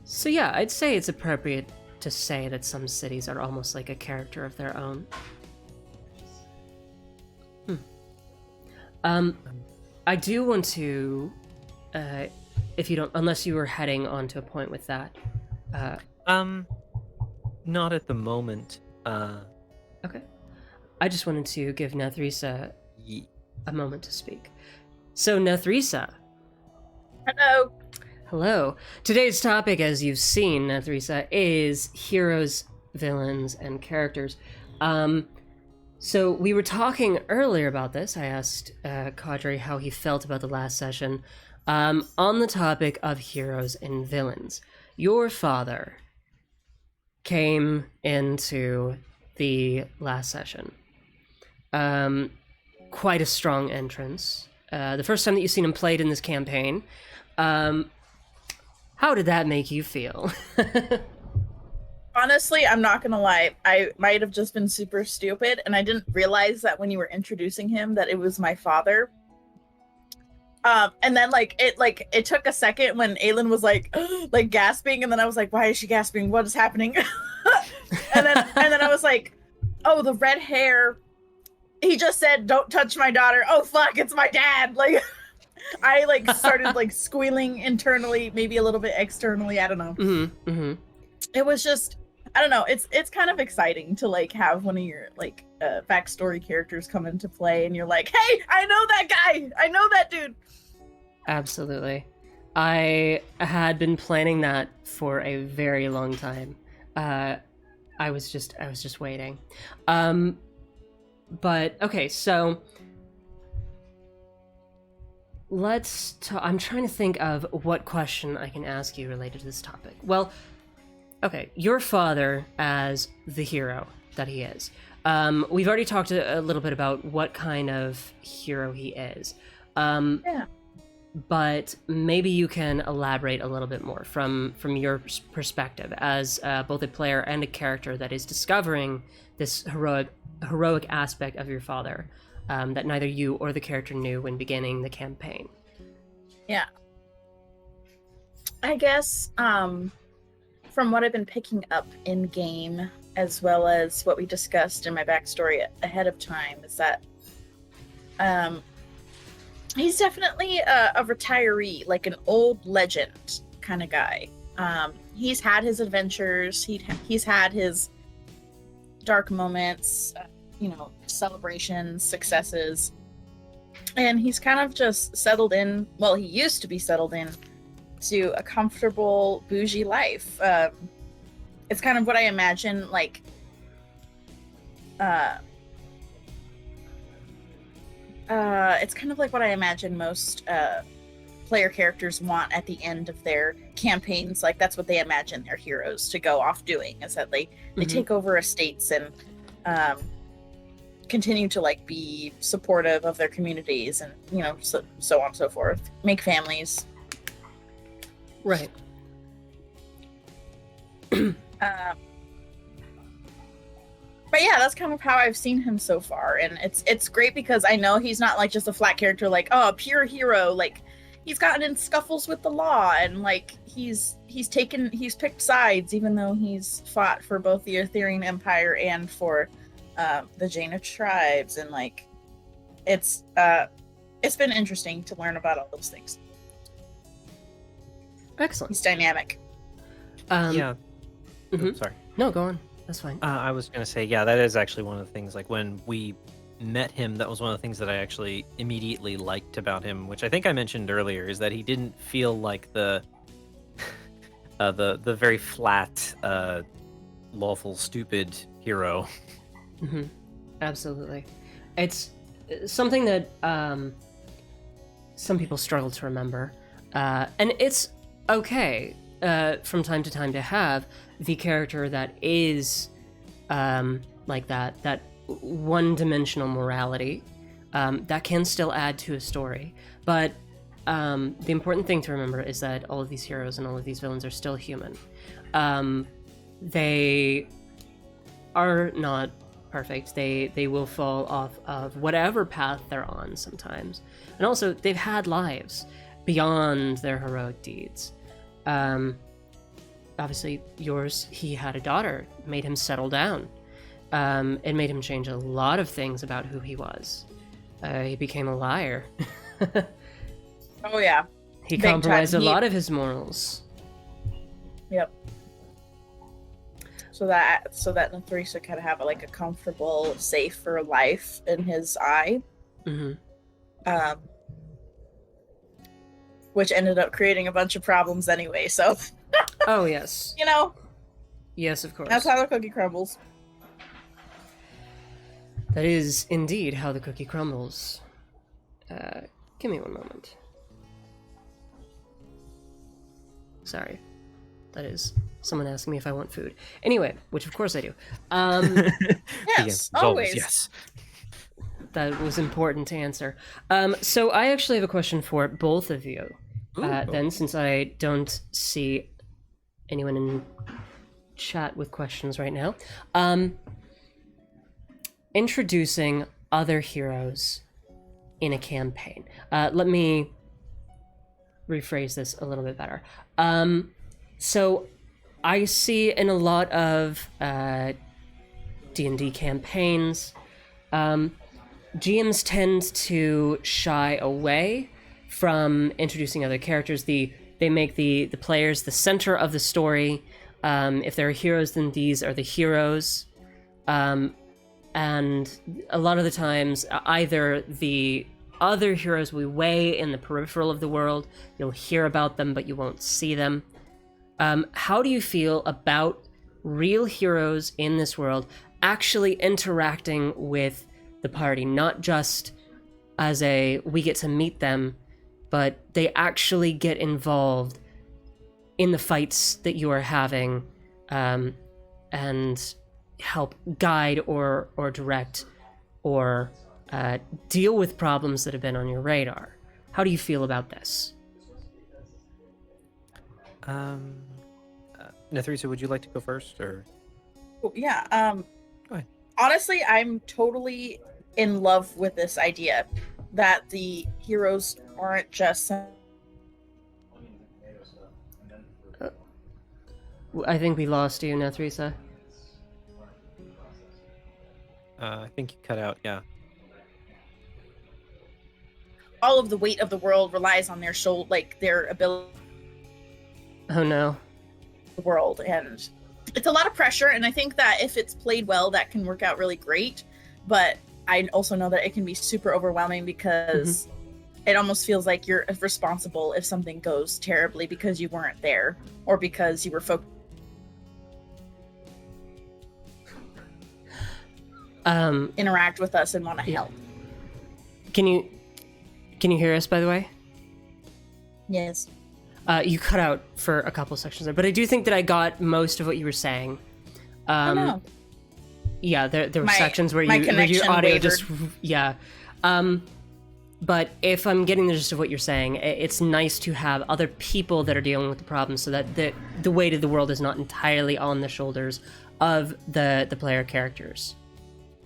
So yeah, I'd say it's appropriate to say that some cities are almost like a character of their own. I do want to, if you don't, unless you were heading on to a point with that. Not at the moment. Okay. I just wanted to give Nathrissa a moment to speak. So, Nathrissa. Hello. Today's topic, as you've seen, Nathrissa, is heroes, villains, and characters. So we were talking earlier about this. I asked Kadre how he felt about the last session on the topic of heroes and villains. Your father came into the last session. Quite a strong entrance. the first time that you've seen him played in this campaign. How did that make you feel? Honestly, I'm not gonna lie. I might have just been super stupid, and I didn't realize that when you were introducing him that it was my father. And then it took a second when Aelin was like like gasping, and then I was like, why is she gasping? What is happening? and then I was like, oh, the red hair. He just said, don't touch my daughter. Oh fuck, it's my dad. Like I like started like squealing internally, maybe a little bit externally, I don't know. Mm-hmm, mm-hmm. It was just, I don't know, it's kind of exciting to like have one of your like backstory characters come into play, and you're like, hey, I know that guy, I know that dude. Absolutely. I had been planning that for a very long time. I was just waiting. But okay, so I'm trying to think of what question I can ask you related to this topic. Well, okay, your father as the hero that he is. We've already talked a little bit about what kind of hero he is. Yeah. But maybe you can elaborate a little bit more from your perspective as both a player and a character that is discovering this heroic aspect of your father that neither you or the character knew when beginning the campaign. Yeah. I guess from what I've been picking up in game, as well as what we discussed in my backstory ahead of time, is that he's definitely a retiree, like an old legend kind of guy. He's had his adventures. He's had his dark moments, celebrations, successes. And he's kind of just settled in. Well, he used to be settled in to a comfortable, bougie life. It's kind of what I imagine, like, it's kind of like what I imagine most player characters want at the end of their campaigns. Like, that's what they imagine their heroes to go off doing, is that they take over estates and continue to like be supportive of their communities, and so on and so forth, make families. Right. But yeah, that's kind of how I've seen him so far, and it's great because I know he's not like just a flat character, like, oh, a pure hero. Like, he's gotten in scuffles with the law, and like he's picked sides, even though he's fought for both the Arthurian Empire and for the Jaina tribes, and like it's been interesting to learn about all those things. Excellent. He's dynamic. Yeah. Mm-hmm. Oh, sorry. No, go on. That's fine. I was going to say, yeah, that is actually one of the things, like, when we met him, that was one of the things that I actually immediately liked about him, which I think I mentioned earlier, is that he didn't feel like the very flat, lawful, stupid hero. Mm-hmm. Absolutely. It's something that some people struggle to remember. And it's okay from time to time to have the character that is like that one-dimensional morality that can still add to a story. But the important thing to remember is that all of these heroes and all of these villains are still human. They are not perfect. They will fall off of whatever path they're on sometimes. And also, they've had lives beyond their heroic deeds. Obviously, yours, he had a daughter, made him settle down. It made him change a lot of things about who he was. He became a liar. Oh yeah. He compromised a lot of his morals. Yep. So that Nathrissa could have like a comfortable, safer life in his eye. Mm-hmm. Which ended up creating a bunch of problems anyway, so... Oh, yes. Yes, of course. That's how the cookie crumbles. That is indeed how the cookie crumbles. Give me one moment. Sorry. That is someone asking me if I want food. Anyway, which of course I do. Yes, always. Yes. That was important to answer. So I actually have a question for both of you. Then, since I don't see anyone in chat with questions right now. Introducing other heroes in a campaign. Let me rephrase this a little bit better. So I see in a lot of D&D campaigns, GMs tend to shy away from introducing other characters. They make the players the center of the story. If there are heroes, then these are the heroes. And a lot of the times, either the other heroes will be way in the peripheral of the world, you'll hear about them, but you won't see them. How do you feel about real heroes in this world actually interacting with the party, not just as we get to meet them, but they actually get involved in the fights that you are having, and help guide or direct or deal with problems that have been on your radar? How do you feel about this? Nathrissa, would you like to go first, or? Yeah. Go ahead. Honestly, I'm totally in love with this idea that the heroes aren't just. I think we lost you, Nathrissa. I think you cut out, yeah. All of the weight of the world relies on their shoulder, like their ability. Oh no. The world, and it's a lot of pressure, and I think that if it's played well, that can work out really great. But I also know that it can be super overwhelming because it almost feels like you're responsible if something goes terribly because you weren't there or because you were focused. Interact with us and want to help. Can you hear us, by the way? Yes. You cut out for a couple sections there, but I do think that I got most of what you were saying. Oh no. Yeah, there were sections where your audio wavered. just but if I'm getting the gist of what you're saying, it's nice to have other people that are dealing with the problem, so that the weight of the world is not entirely on the shoulders of the player characters.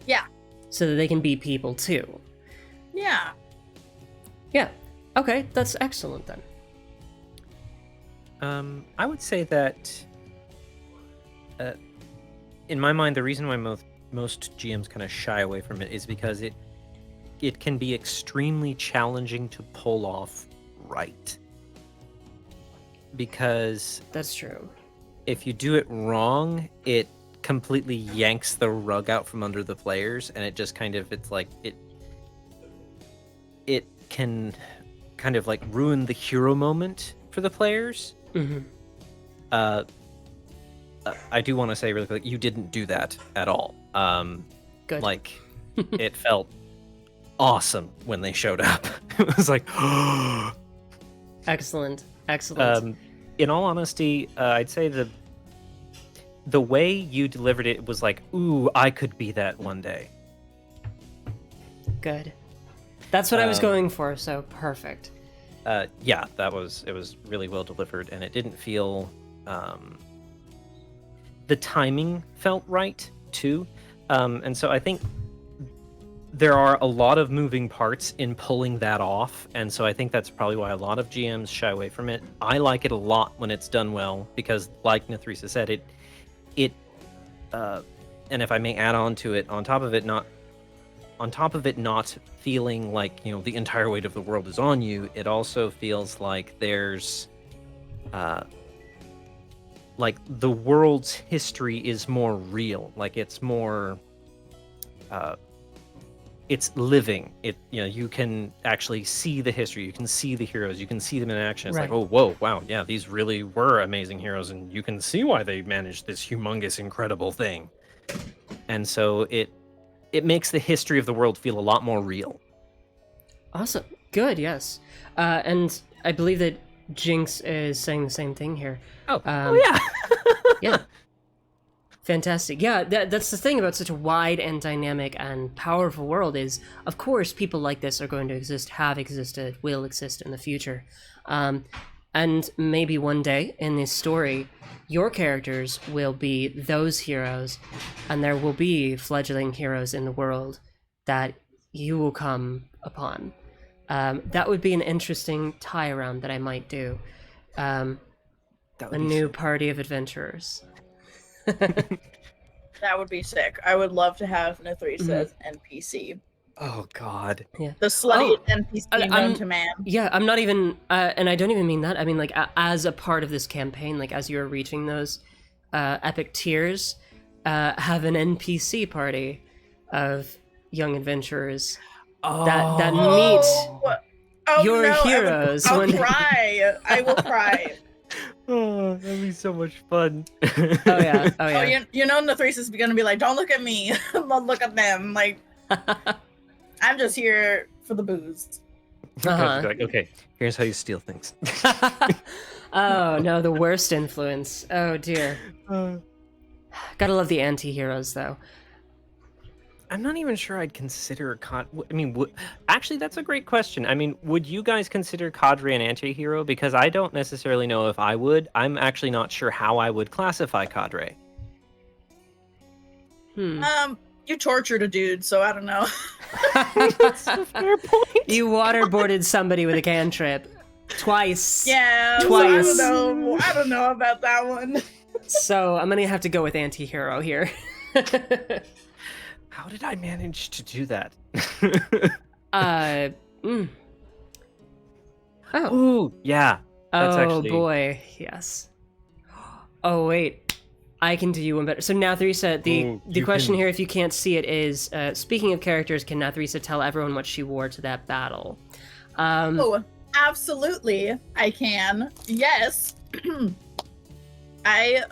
Yeah. So that they can be people too. Yeah. Yeah. Okay, that's excellent then. I would say that, in my mind, the reason why most GMs kind of shy away from it is because it can be extremely challenging to pull off right. Because that's true. If you do it wrong, it completely yanks the rug out from under the players, and it just kind of, it's like it can kind of like ruin the hero moment for the players. I do want to say really quick, you didn't do that at all. Good. Like, it felt awesome when they showed up. It was like, excellent. In all honesty, I'd say the way you delivered it was like, ooh, I could be that one day. Good. That's what I was going for, so perfect. Yeah, it was really well delivered, and it didn't feel, the timing felt right too. And so I think there are a lot of moving parts in pulling that off, and so I think that's probably why a lot of GMs shy away from it. I like it a lot when it's done well, because like Nathrissa said, it and if I may add on to it, on top of it not feeling like, the entire weight of the world is on you, it also feels like there's like the world's history is more real, like it's more it's living. You can actually see the history, you can see the heroes, you can see them in action. It's right. Like, oh, whoa, wow, yeah, these really were amazing heroes, and you can see why they managed this humongous, incredible thing. And so it makes the history of the world feel a lot more real. Awesome. Good, yes. And I believe that Jinx is saying the same thing here. Oh yeah. Yeah. Fantastic. Yeah, that's the thing about such a wide and dynamic and powerful world is, of course, people like this are going to exist, have existed, will exist in the future. And maybe one day in this story, your characters will be those heroes, and there will be fledgling heroes in the world that you will come upon. That would be an interesting tie around that I might do. That A would be new sick. party of adventurers. That would be sick. I would love to have Nathrissa as NPC. Oh God. Yeah. The sluttiest Oh, NPC known to man. Yeah, I'm not even, and I don't even mean that. I mean, like, as a part of this campaign, like, as you're reaching those epic tiers, have an NPC party of young adventurers that meet Oh, your no, heroes. I'll when- cry. I will cry. Oh, that'd be so much fun. Oh yeah, oh Oh, yeah. you know Nathrissa's gonna be like, don't look at me. Don't look at them. Like, I'm just here for the booze. Uh-huh. Like, okay, here's how you steal things. Oh no, the worst influence. Oh dear. Gotta love the anti-heroes though. I'm not even sure I'd consider I mean, actually, that's a great question. I mean, would you guys consider Kadre an anti-hero? Because I don't necessarily know if I would. I'm actually not sure how I would classify Kadre. You tortured a dude, so I don't know. That's a fair point. You waterboarded somebody with a cantrip twice. Yeah, Twice. So I don't know about that one. So I'm gonna have to go with anti-hero here. How did I manage to do that? Oh. Ooh, yeah. That's Oh actually... boy, yes. Oh wait, I can do you one better. So Nathrissa, the you question can- here, if you can't see it, is speaking of characters, can Nathrissa tell everyone what she wore to that battle? Oh, absolutely, I can. Yes. I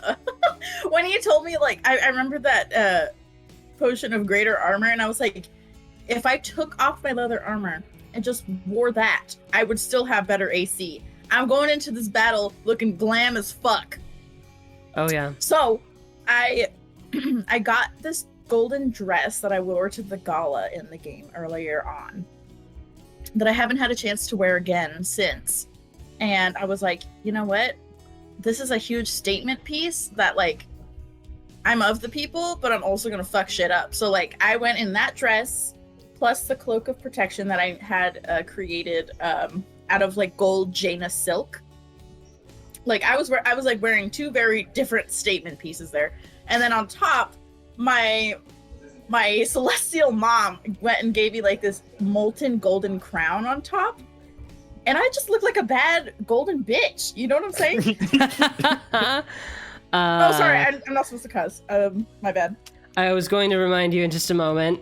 when he told me, like, I remember that potion of greater armor, and I was like, if I took off my leather armor and just wore that, I would still have better AC. I'm going into this battle looking glam as fuck. Oh yeah. So I I got this golden dress that I wore to the gala in the game earlier on that I haven't had a chance to wear again since. And I was like, you know what? This is a huge statement piece that, like, I'm of the people, but I'm also gonna fuck shit up. So, like, I went in that dress plus the cloak of protection that I had created out of, like, gold Jaina silk. Like, I was like wearing two very different statement pieces there, and then on top, my celestial mom went and gave me, like, this molten golden crown on top, and I just looked like a bad golden bitch. You know what I'm saying? Oh, sorry, I'm not supposed to cuss. My bad. I was going to remind you in just a moment.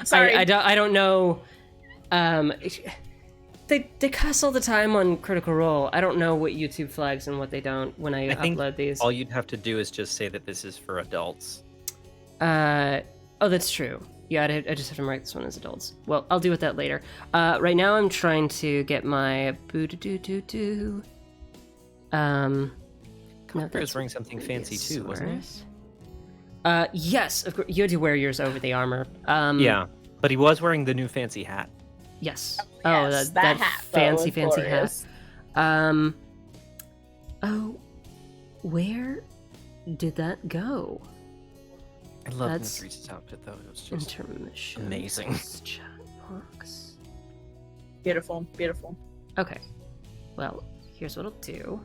Sorry. I don't know. They cuss all the time on Critical Role. I don't know what YouTube flags and what they don't when I think upload these. all you'd have to do is just say that this is for adults. Oh, that's true. Yeah, I just have to mark this one as adults. Well, I'll deal with that later. Right now I'm trying to get my boo-doo-doo-doo-doo. No, Kadre was that's wearing something fancy too, wasn't he? Yes, of course. You had to wear yours over the armor. Yeah, but he was wearing the new fancy hat. Yes. Yes, that hat, though, fancy, is fancy glorious. hat. Oh, where did that go? I love That's Nathrissa's outfit though. It was just Intermission. amazing. Chat box. Beautiful, beautiful. Okay. Well, here's what I'll do.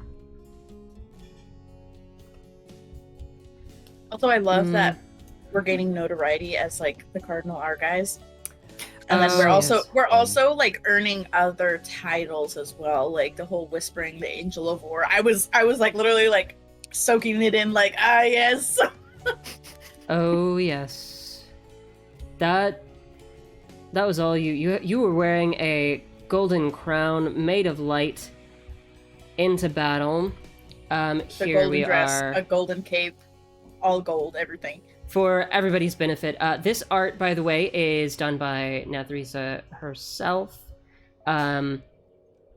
Also, I love that we're gaining notoriety as, like, the Cardinal R guys. And then Oh, we're also yes. like earning other titles as well, like the whole Whispering the Angel of War. I was like literally like soaking it in, like, ah, yes. Oh yes. That was all you were wearing a golden crown made of light into battle. The Here golden we dress, are. a golden cape, all gold, everything. For everybody's benefit, this art, by the way, is done by Nathrissa herself. I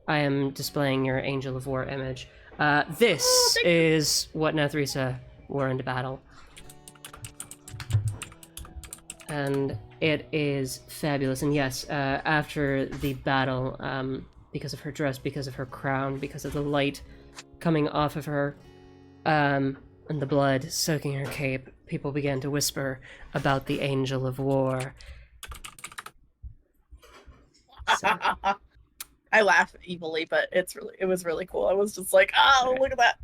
am displaying your Angel of War image. This is what Nathrissa wore into battle. and it is fabulous. And yes, after the battle, because of her dress, because of her crown, because of the light coming off of her, and the blood soaking her cape, people began to whisper about the Angel of War. So, I laugh evilly, but it was really cool. I was just like, oh, look at that.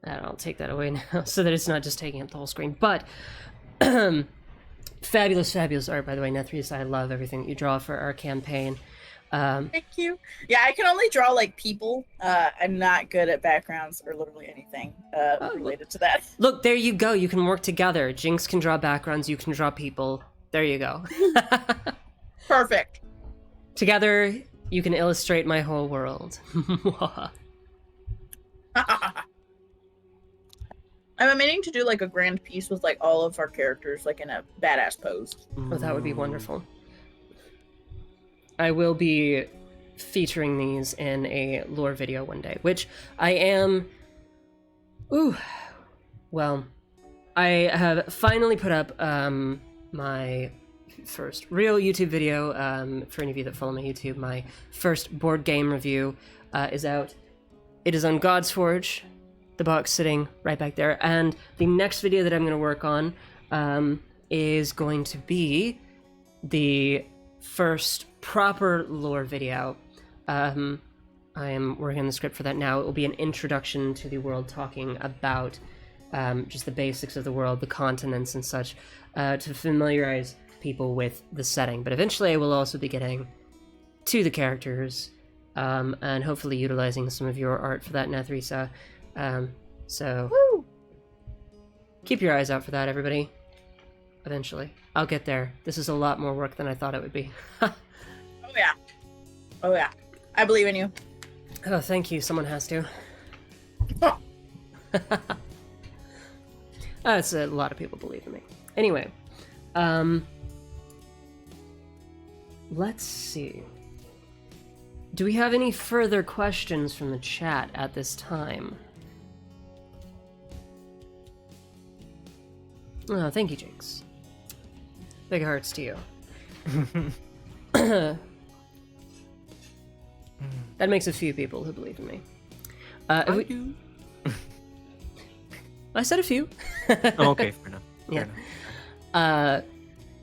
I'll take that away now so that it's not just taking up the whole screen. But fabulous, fabulous art, by the way, Nathrissa. I love everything that you draw for our campaign. Thank you. Yeah, I can only draw like people. I'm not good at backgrounds or literally anything related to that. Look, there you go. You can work together. Jinx can draw backgrounds. You can draw people. There you go. Perfect. Together, you can illustrate my whole world. I'm meaning to do like a grand piece with like all of our characters like in a badass pose. Oh, that would be wonderful. I will be featuring these in a lore video one day, which I am... Ooh. Well, I have finally put up my first real YouTube video. For any of you that follow my YouTube, my first board game review is out. It is on God's Forge, the box sitting right back there. And the next video that I'm going to work on is going to be the first proper lore video. I am working on the script for that now. It will be an introduction to the world, talking about just the basics of the world, the continents and such, to familiarize people with the setting. But eventually I will also be getting to the characters, and hopefully utilizing some of your art for that, Nathrissa. So Woo! Keep your eyes out for that, everybody. Eventually. I'll get there. This is a lot more work than I thought it would be. Oh yeah. Oh yeah. I believe in you. Oh, thank you. Someone has to. It's a lot of people believe in me. Anyway, let's see. Do we have any further questions from the chat at this time? Oh, thank you, Jinx. Big hearts to you. That makes a few people who believe in me. I do. I said a few. Oh, okay, fair enough. Yeah.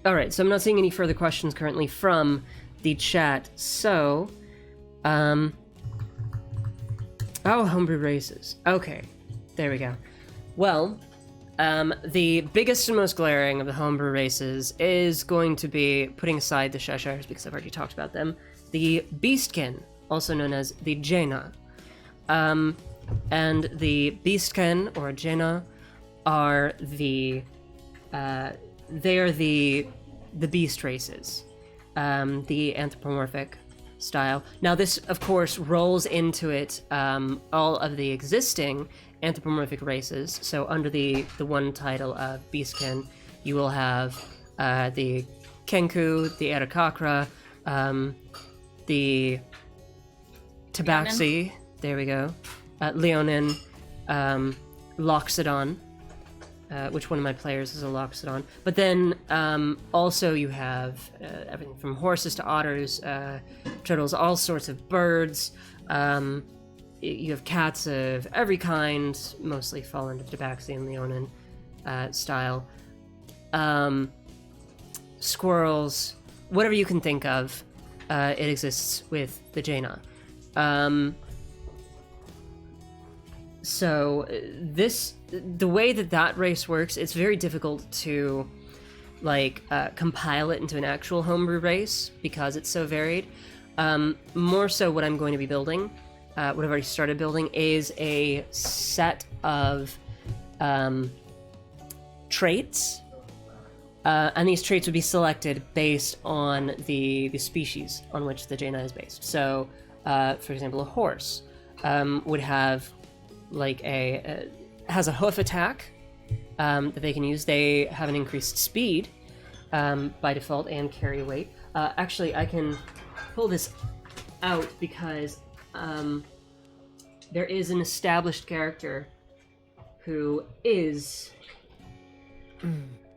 All right, so I'm not seeing any further questions currently from the chat. So, oh, homebrew races. Okay, there we go. Well, the biggest and most glaring of the homebrew races is going to be, putting aside the Cheshires because I've already talked about them, the Beastkin, also known as the Jaina. And the Beastkin, or Jaina, are they are the beast races, the anthropomorphic style. Now this, of course, rolls into it all of the existing anthropomorphic races. So under the one title of Beastkin, you will have the Kenku, the Arakakra, the Tabaxi, there we go, Leonin, Loxodon, which one of my players is a Loxodon. But then also you have everything from horses to otters, turtles, all sorts of birds. You have cats of every kind, mostly fall into Tabaxi and Leonin style. Squirrels, whatever you can think of, it exists with the Jaina. So the way that race works, it's very difficult to compile it into an actual homebrew race because it's so varied. More so what I'm going to be building, what I've already started building, is a set of traits. And these traits would be selected based on the species on which the Jaina is based. So, for example, a horse would have has a hoof attack that they can use. They have an increased speed by default and carry weight. Actually, I can pull this out because there is an established character who is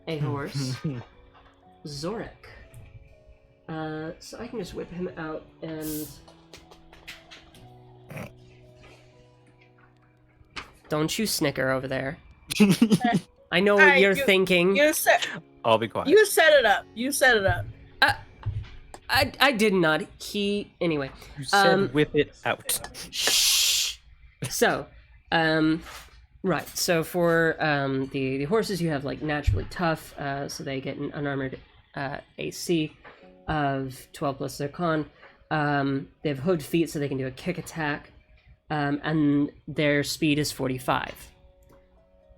a horse, Zorik. So I can just whip him out and... Don't you snicker over there. I know what you're thinking. I'll be quiet. You set it up. You set it up. I did not. Anyway. You said whip it out. Shh. So, right. So for the horses, you have like naturally tough, so they get an unarmored AC of 12 plus their con. They have hooked feet, so they can do a kick attack, and their speed is 45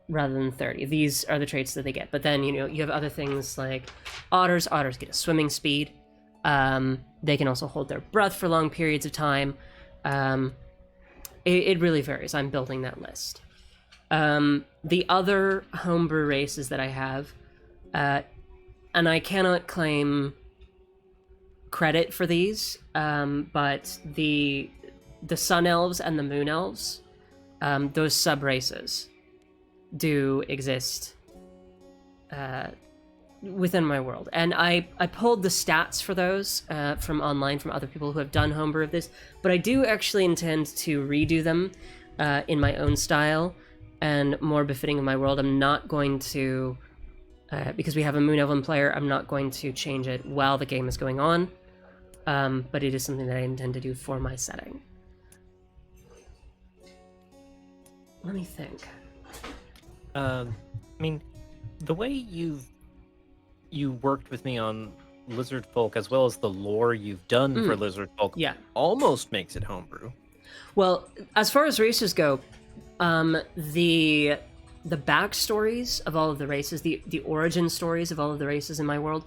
rather than 30. These are the traits that they get. But then you have other things like otters. Otters get a swimming speed. They can also hold their breath for long periods of time. It really varies. I'm building that list. The other homebrew races that I have, and I cannot claim credit for these, but the Sun Elves and the Moon Elves, those sub-races, do exist within my world. And I pulled the stats for those from online, from other people who have done homebrew of this, but I do actually intend to redo them in my own style and more befitting of my world. I'm not going to, because we have a Moon Elven player, I'm not going to change it while the game is going on, but it is something that I intend to do for my setting. Let me think. I mean, the way you worked with me on Lizard Folk, as well as the lore you've done for Lizard Folk, almost makes it homebrew. Well, as far as races go, the backstories of all of the races, the origin stories of all of the races in my world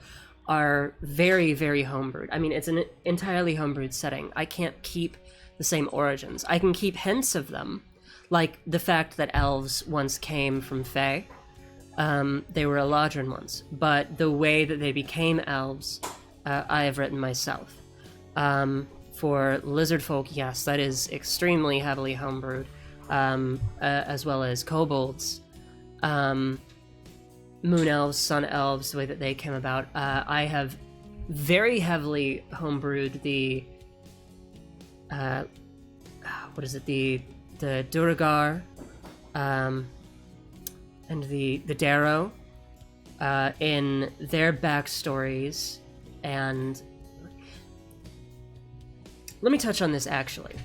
are very, very homebrewed. I mean, it's an entirely homebrewed setting. I can't keep the same origins. I can keep hints of them, like the fact that elves once came from Fae. They were Eladrin once, but the way that they became elves, I have written myself. For lizard folk, yes, that is extremely heavily homebrewed, as well as kobolds, moon elves, sun elves, the way that they came about. I have very heavily homebrewed the Duragar, and the Darrow, in their backstories. And let me touch on this actually,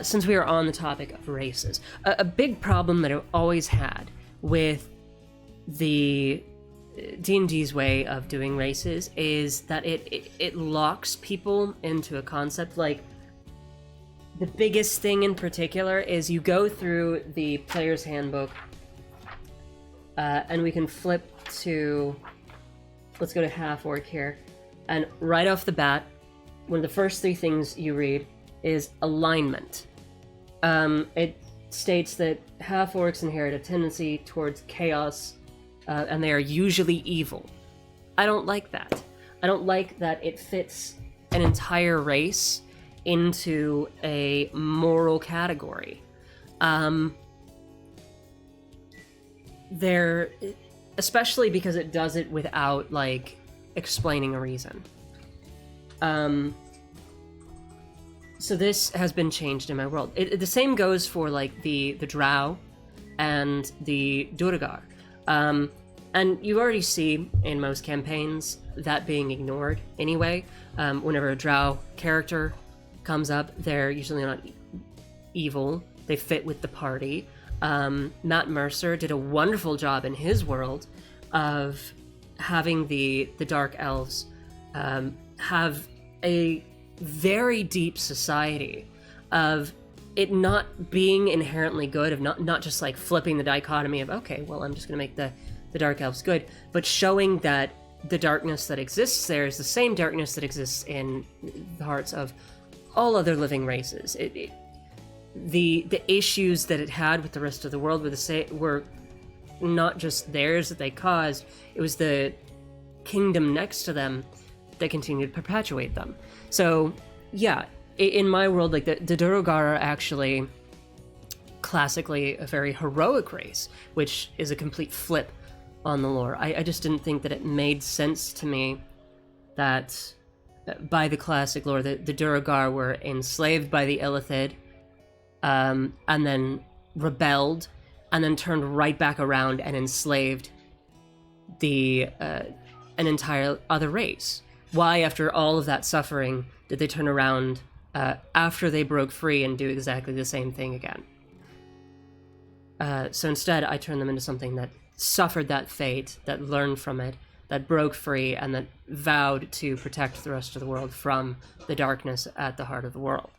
since we are on the topic of races. A big problem that I've always had with the D&D's way of doing races is that it locks people into a concept. Like, the biggest thing in particular is you go through the player's handbook, and we can flip to, let's go to half orc here, and right off the bat, one of the first three things you read is alignment. It states that half orcs inherit a tendency towards chaos, and they are usually evil. I don't like that. I don't like that it fits an entire race into a moral category. There, especially because it does it without like explaining a reason. So this has been changed in my world. The same goes for like the Drow and the Duragar. And you already see in most campaigns that being ignored anyway. Whenever a Drow character comes up, they're usually not evil. They fit with the party. Matt Mercer did a wonderful job in his world of having the Dark Elves have a very deep society, of it not being inherently good, of not just like flipping the dichotomy of, okay, well, I'm just going to make the Dark Elves good, but showing that the darkness that exists there is the same darkness that exists in the hearts of all other living races. The issues that it had with the rest of the world were not just theirs that they caused, it was the kingdom next to them that continued to perpetuate them. So, yeah, in my world, like the Duergar are actually classically a very heroic race, which is a complete flip on the lore. I just didn't think that it made sense to me that by the classic lore, the Duragar were enslaved by the Illithid, and then rebelled, and then turned right back around and enslaved an entire other race. Why, after all of that suffering, did they turn around after they broke free and do exactly the same thing again? So instead, I turned them into something that suffered that fate, that learned from it, that broke free, and that vowed to protect the rest of the world from the darkness at the heart of the world.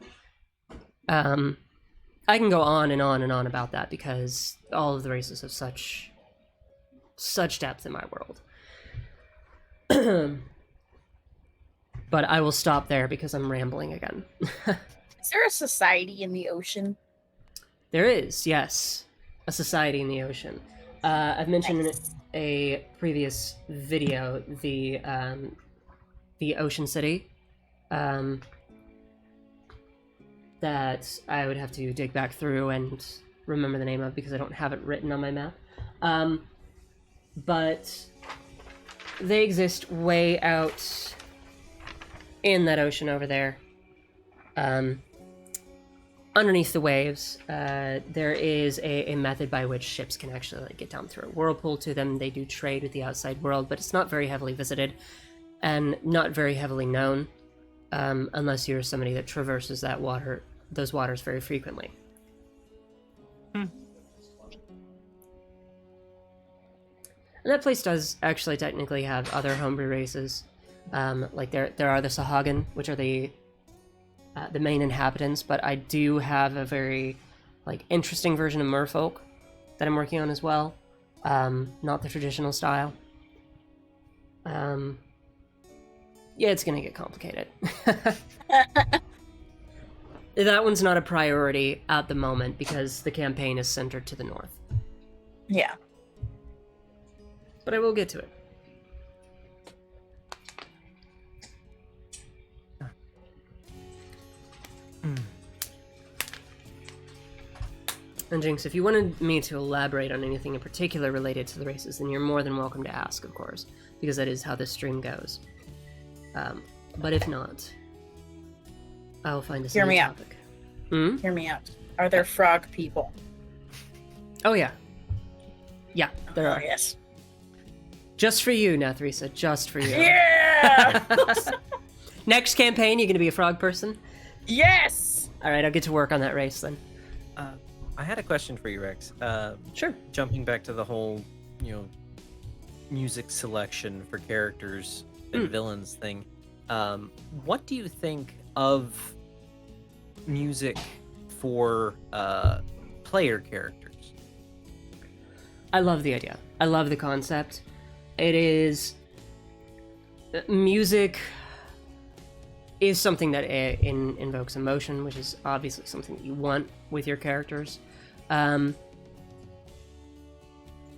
I can go on and on and on about that because all of the races have such depth in my world. But I will stop there because I'm rambling again. Is there a society in the ocean? There is, yes. A society in the ocean. I've mentioned in a previous video the Ocean City that I would have to dig back through and remember the name of because I don't have it written on my map. But they exist way out in that ocean over there. Underneath the waves, there is a method by which ships can actually get down through a whirlpool to them. They do trade with the outside world, but it's not very heavily visited and not very heavily known, unless you're somebody that traverses those waters very frequently. And that place does actually technically have other homebrew races. Like there are the Sahagin, which are the main inhabitants, but I do have a very interesting version of merfolk that I'm working on as well. Not the traditional style. Yeah, it's gonna get complicated. That one's not a priority at the moment because the campaign is centered to the north. Yeah. But I will get to it. And Jinx, if you wanted me to elaborate on anything in particular related to the races, then you're more than welcome to ask, of course, because that is how this stream goes. But if not, I'll find a Hear me out. topic. Hear me out. Are there frog people? Oh, yeah. Yeah, there Oh, are. yes. Just for you, Nathrissa, just for you. Yeah! Next campaign, you're going to be a frog person? Yes! All right, I'll get to work on that race then. I had a question for you, Rex. Sure. Jumping back to the whole, music selection for characters and villains thing. What do you think of music for player characters? I love the idea. I love the concept. It is... Music is something that invokes emotion, which is obviously something that you want with your characters.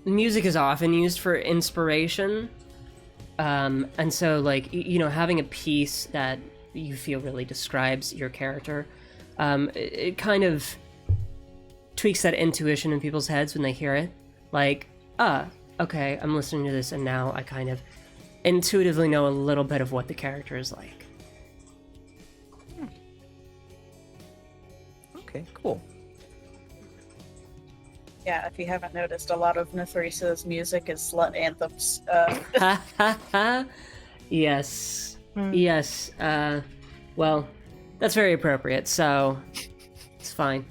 Music is often used for inspiration, and so having a piece that you feel really describes your character, it kind of tweaks that intuition in people's heads when they hear it. Okay, I'm listening to this and now I kind of intuitively know a little bit of what the character is like. Okay, cool. Yeah, if you haven't noticed, a lot of Nathrissa's music is slut anthems. Ha ha ha. Yes. Yes. Well, that's very appropriate, so it's fine.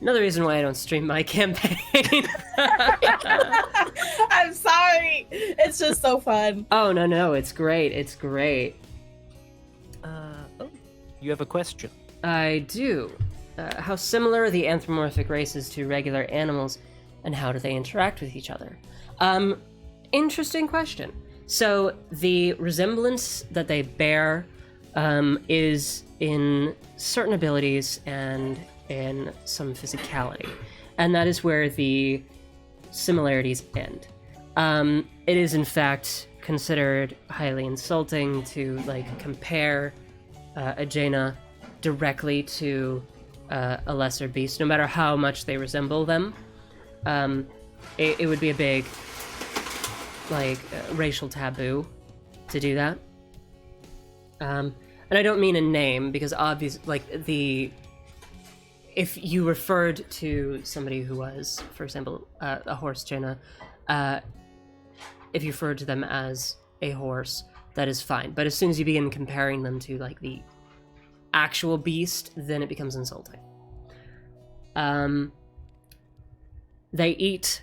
Another reason why I don't stream my campaign. I'm sorry. It's just so fun. Oh, no, it's great. It's great. You have a question. I do. How similar are the anthropomorphic races to regular animals, and how do they interact with each other? Interesting question. So the resemblance that they bear is in certain abilities and in some physicality, and that is where the similarities end. It is in fact considered highly insulting to compare a Jaina directly to a lesser beast, no matter how much they resemble them. it would be a big, like, racial taboo to do that. And I don't mean a name, because obviously, like, if you referred to somebody who was, for example, a horse Jaina, if you referred to them as a horse, that is fine. But as soon as you begin comparing them to, like, the actual beast, then it becomes insulting. They eat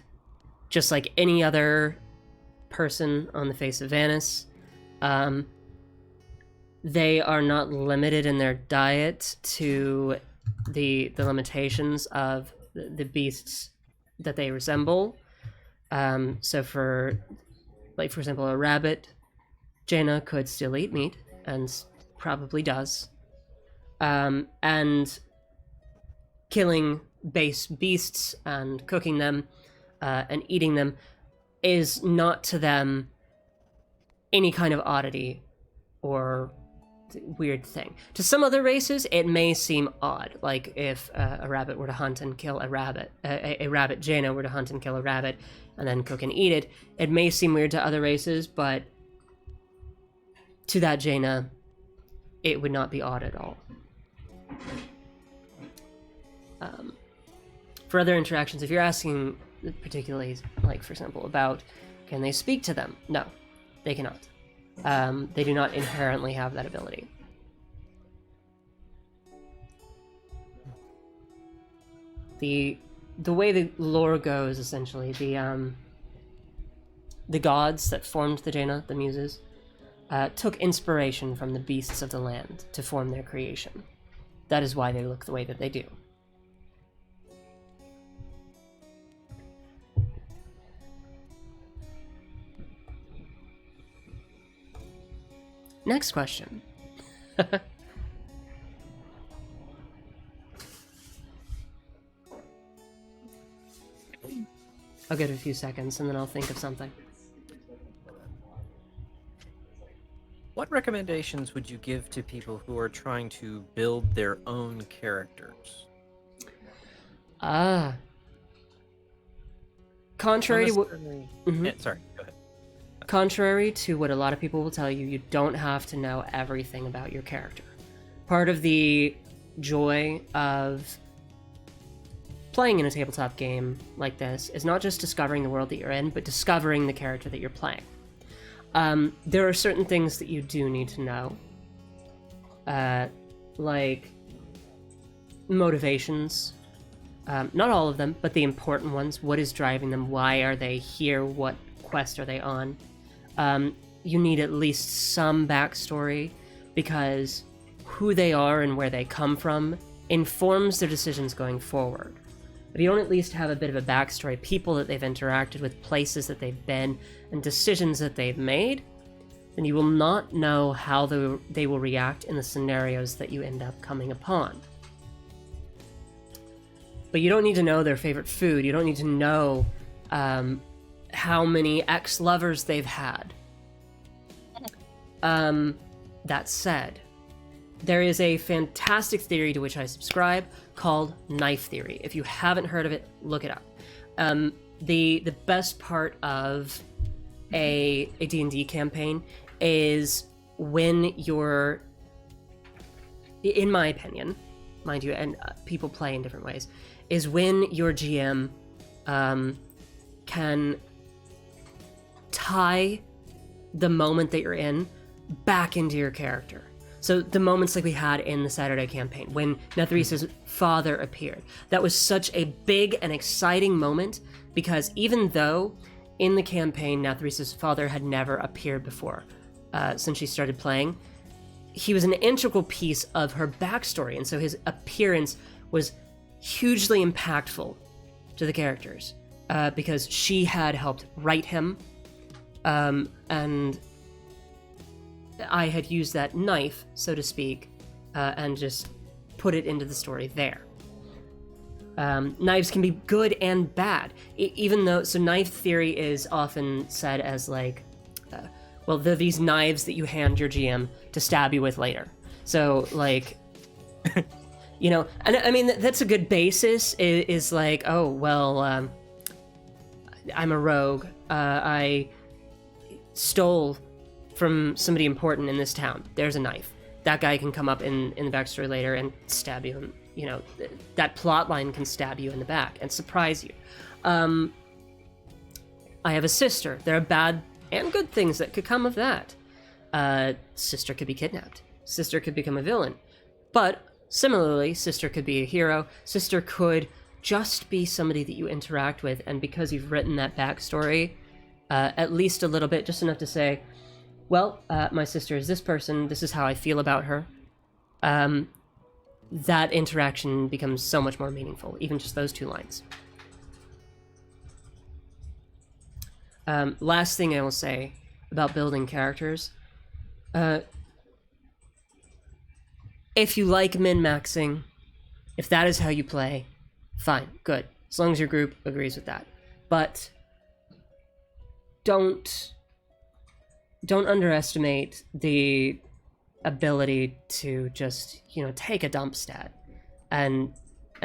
just like any other person on the face of Vanis. They are not limited in their diet to the limitations of the beasts that they resemble. So for example, a rabbit, Jaina could still eat meat, and probably does. And killing base beasts and cooking them and eating them is not to them any kind of oddity or weird thing. To some other races, it may seem odd, like if a rabbit were to hunt and kill a rabbit, a rabbit Jaina were to hunt and kill a rabbit and then cook and eat it. It may seem weird to other races, but to that Jaina, it would not be odd at all. For other interactions, if you're asking particularly, like, for example, about can they speak to them? No, they cannot. They do not inherently have that ability. The way the lore goes, essentially, the gods that formed the Jaina, the Muses, took inspiration from the beasts of the land to form their creation. That is why they look the way that they do. Next question. I'll give it a few seconds and then I'll think of something. What recommendations would you give to people who are trying to build their own characters? Contrary to what... Yeah, sorry, go ahead. Contrary to what a lot of people will tell you, you don't have to know everything about your character. Part of the joy of playing in a tabletop game like this is not just discovering the world that you're in, but discovering the character that you're playing. There are certain things that you do need to know, like motivations. Not all of them, but the important ones. What is driving them? Why are they here? What quest are they on? You need at least some backstory, because who they are and where they come from informs their decisions going forward. If you don't at least have a bit of a backstory, people that they've interacted with, places that they've been, and decisions that they've made, then you will not know how they will react in the scenarios that you end up coming upon. But you don't need to know their favorite food. You don't need to know how many ex-lovers they've had. That said, there is a fantastic theory to which I subscribe called knife theory. If you haven't heard of it, look it up. The best part of a D&D campaign is when you're, in my opinion, mind you, and people play in different ways, is when your GM can tie the moment that you're in back into your character. So the moments like we had in the Saturday campaign, when Nathrissa's father appeared, that was such a big and exciting moment, because even though in the campaign Nathrissa's father had never appeared before, since she started playing, he was an integral piece of her backstory, and so his appearance was hugely impactful to the characters, because she had helped write him, and I had used that knife, so to speak, and just put it into the story there. Knives can be good and bad, even though, so knife theory is often said as like, well, they're these knives that you hand your GM to stab you with later. So, like, you know, and I mean, that's a good basis, is like, oh, well, I'm a rogue. I stole from somebody important in this town. There's a knife. That guy can come up in the backstory later and stab you. And, you know, that plot line can stab you in the back and surprise you. I have a sister. There are bad and good things that could come of that. Sister could be kidnapped. Sister could become a villain. But similarly, sister could be a hero. Sister could just be somebody that you interact with. And because you've written that backstory, at least a little bit, just enough to say, well, my sister is this person. This is how I feel about her. That interaction becomes so much more meaningful, even just those 2 lines. Last thing I will say about building characters. If you like min-maxing, if that is how you play, fine, good. As long as your group agrees with that. But don't underestimate the ability to just, you know, take a dump stat and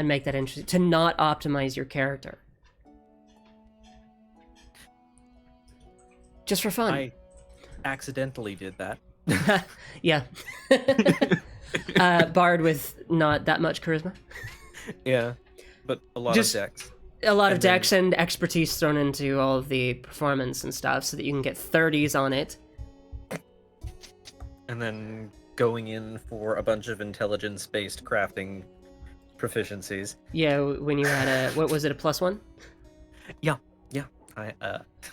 make that interesting, to not optimize your character. Just for fun. I accidentally did that. Yeah. Bard with not that much charisma. Yeah, but a lot of decks. A lot of decks and expertise thrown into all of the performance and stuff so that you can get 30s on it. And then going in for a bunch of intelligence-based crafting proficiencies. Yeah, when you had what was it, a +1? Yeah.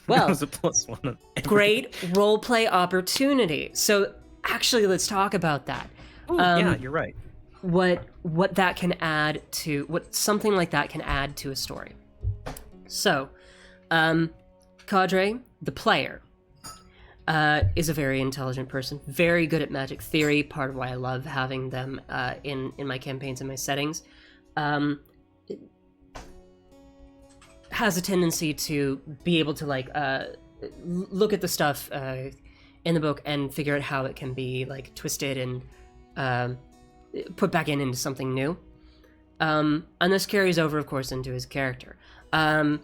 Well, it was a +1. Great roleplay opportunity. So actually, let's talk about that. Ooh, yeah, you're right. What that can add to, what something like that can add to a story. So, Kadre, the player, is a very intelligent person, very good at magic theory, part of why I love having them in my campaigns and my settings. Has a tendency to be able to like look at the stuff in the book and figure out how it can be like twisted and put back into something new. And this carries over, of course, into his character. I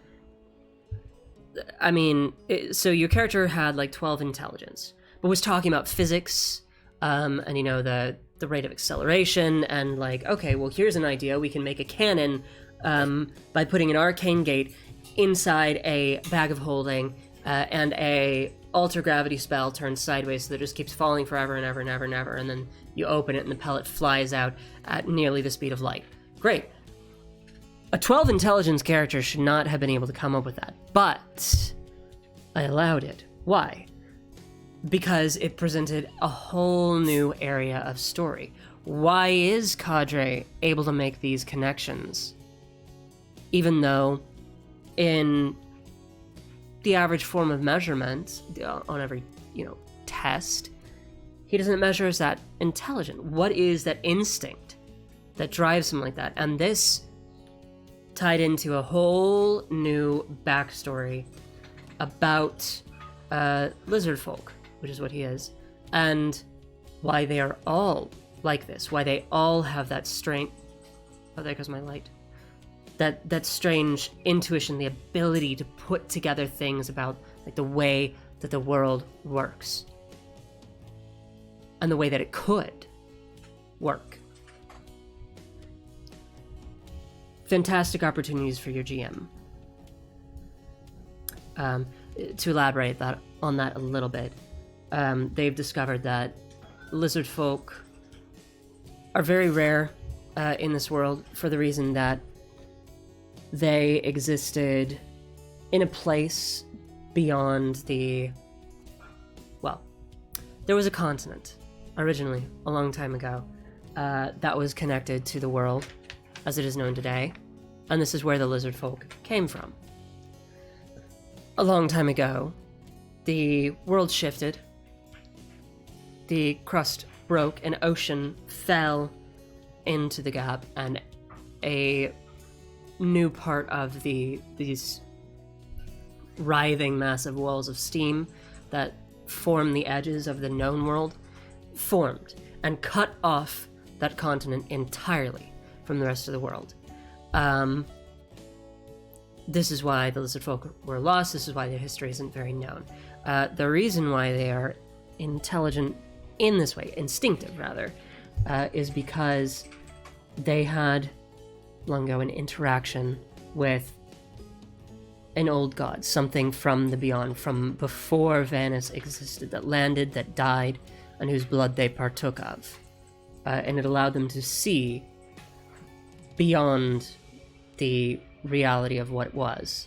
mean, so your character had like 12 intelligence, but was talking about physics, and you know, the rate of acceleration, and like, okay, well, here's an idea. We can make a cannon by putting an arcane gate inside a bag of holding, and a alter gravity spell turns sideways so that it just keeps falling forever and ever and ever and ever, and then you open it and the pellet flies out at nearly the speed of light. Great. A 12 intelligence character should not have been able to come up with that, but I allowed it. Why? Because it presented a whole new area of story. Why is Kadre able to make these connections? Even though in the average form of measurement, on every, you know, test, he doesn't measure as that intelligent. What is that instinct that drives him like that? And this tied into a whole new backstory about lizard folk, which is what he is, and why they are all like this, why they all have that strength. Oh, there goes my light. That strange intuition, the ability to put together things about like the way that the world works and the way that it could work. Fantastic opportunities for your GM. To elaborate on that a little bit, they've discovered that lizard folk are very rare in this world for the reason that they existed in a place beyond the... Well, there was a continent, originally, a long time ago, that was connected to the world as it is known today, and this is where the lizard folk came from. A long time ago, the world shifted, the crust broke, an ocean fell into the gap, and a new part of these writhing massive walls of steam that form the edges of the known world formed and cut off that continent entirely from the rest of the world. this is why the lizard folk were lost, this is why their history isn't very known. The reason why they are intelligent in this way, instinctive rather, is because they had long ago an interaction with an old god, something from the beyond, from before Vanis existed, that landed, that died, and whose blood they partook of. And it allowed them to see beyond the reality of what it was.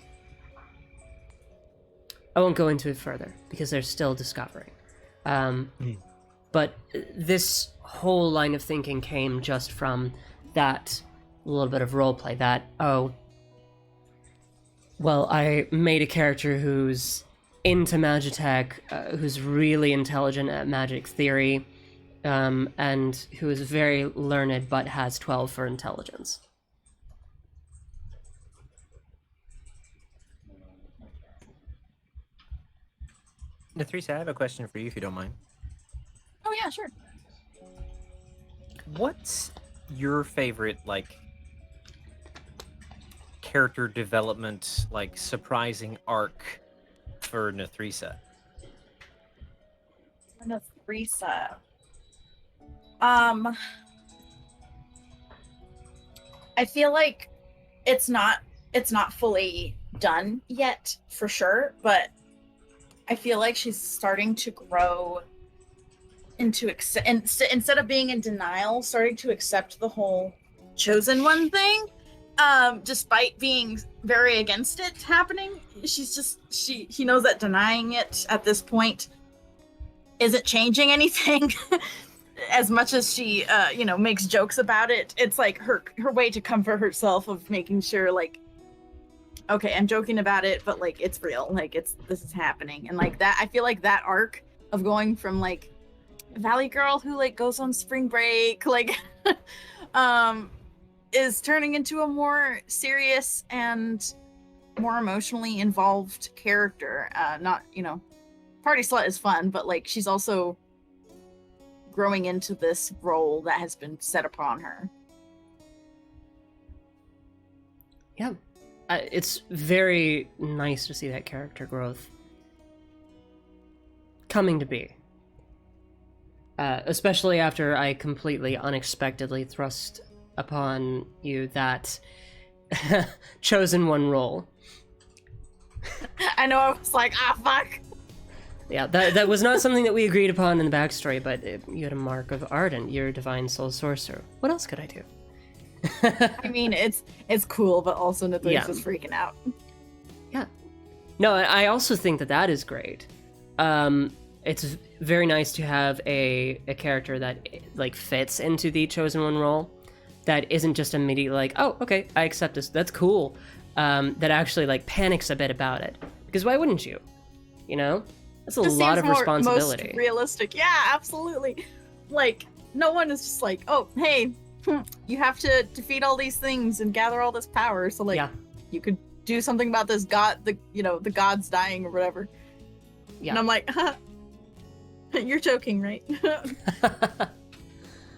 I won't go into it further, because they're still discovering. But this whole line of thinking came just from that little bit of roleplay, that, well, I made a character who's into Magitech, who's really intelligent at magic theory, and who is very learned but has 12 for intelligence. Nathrissa, I have a question for you if you don't mind. Oh yeah, sure. What's your favorite, character development, surprising arc for Nathrissa? Nathrissa. I feel like it's not fully done yet, for sure, but I feel like she's starting to grow into instead of being in denial, starting to accept the whole chosen one thing, despite being very against it happening. She knows that denying it at this point isn't changing anything. As much as she makes jokes about it, it's like her way to comfort herself, of making sure, okay, I'm joking about it, but it's real, this is happening. And that, I feel like that arc of going from Valley Girl who goes on spring break, is turning into a more serious and more emotionally involved character. Not, Party Slut is fun, but she's also growing into this role that has been set upon her. Yeah. It's very nice to see that character growth coming to be. Especially after I completely unexpectedly thrust upon you that chosen one role. I know, I was like, fuck. Yeah, that was not something that we agreed upon in the backstory, but you had a mark of Ardent, you're a divine soul sorcerer. What else could I do? I mean, it's cool, but also Nathrissa is freaking out. Yeah. No, I also think that is great. It's very nice to have a character that fits into the chosen one role, that isn't just immediately oh, okay, I accept this, that's cool. That actually panics a bit about it, because why wouldn't you? That's a lot of responsibility. Most realistic, yeah, absolutely. No one is just oh, hey, you have to defeat all these things and gather all this power, so you could do something about this god, the god's dying or whatever. Yeah. And I'm like, you're joking, right?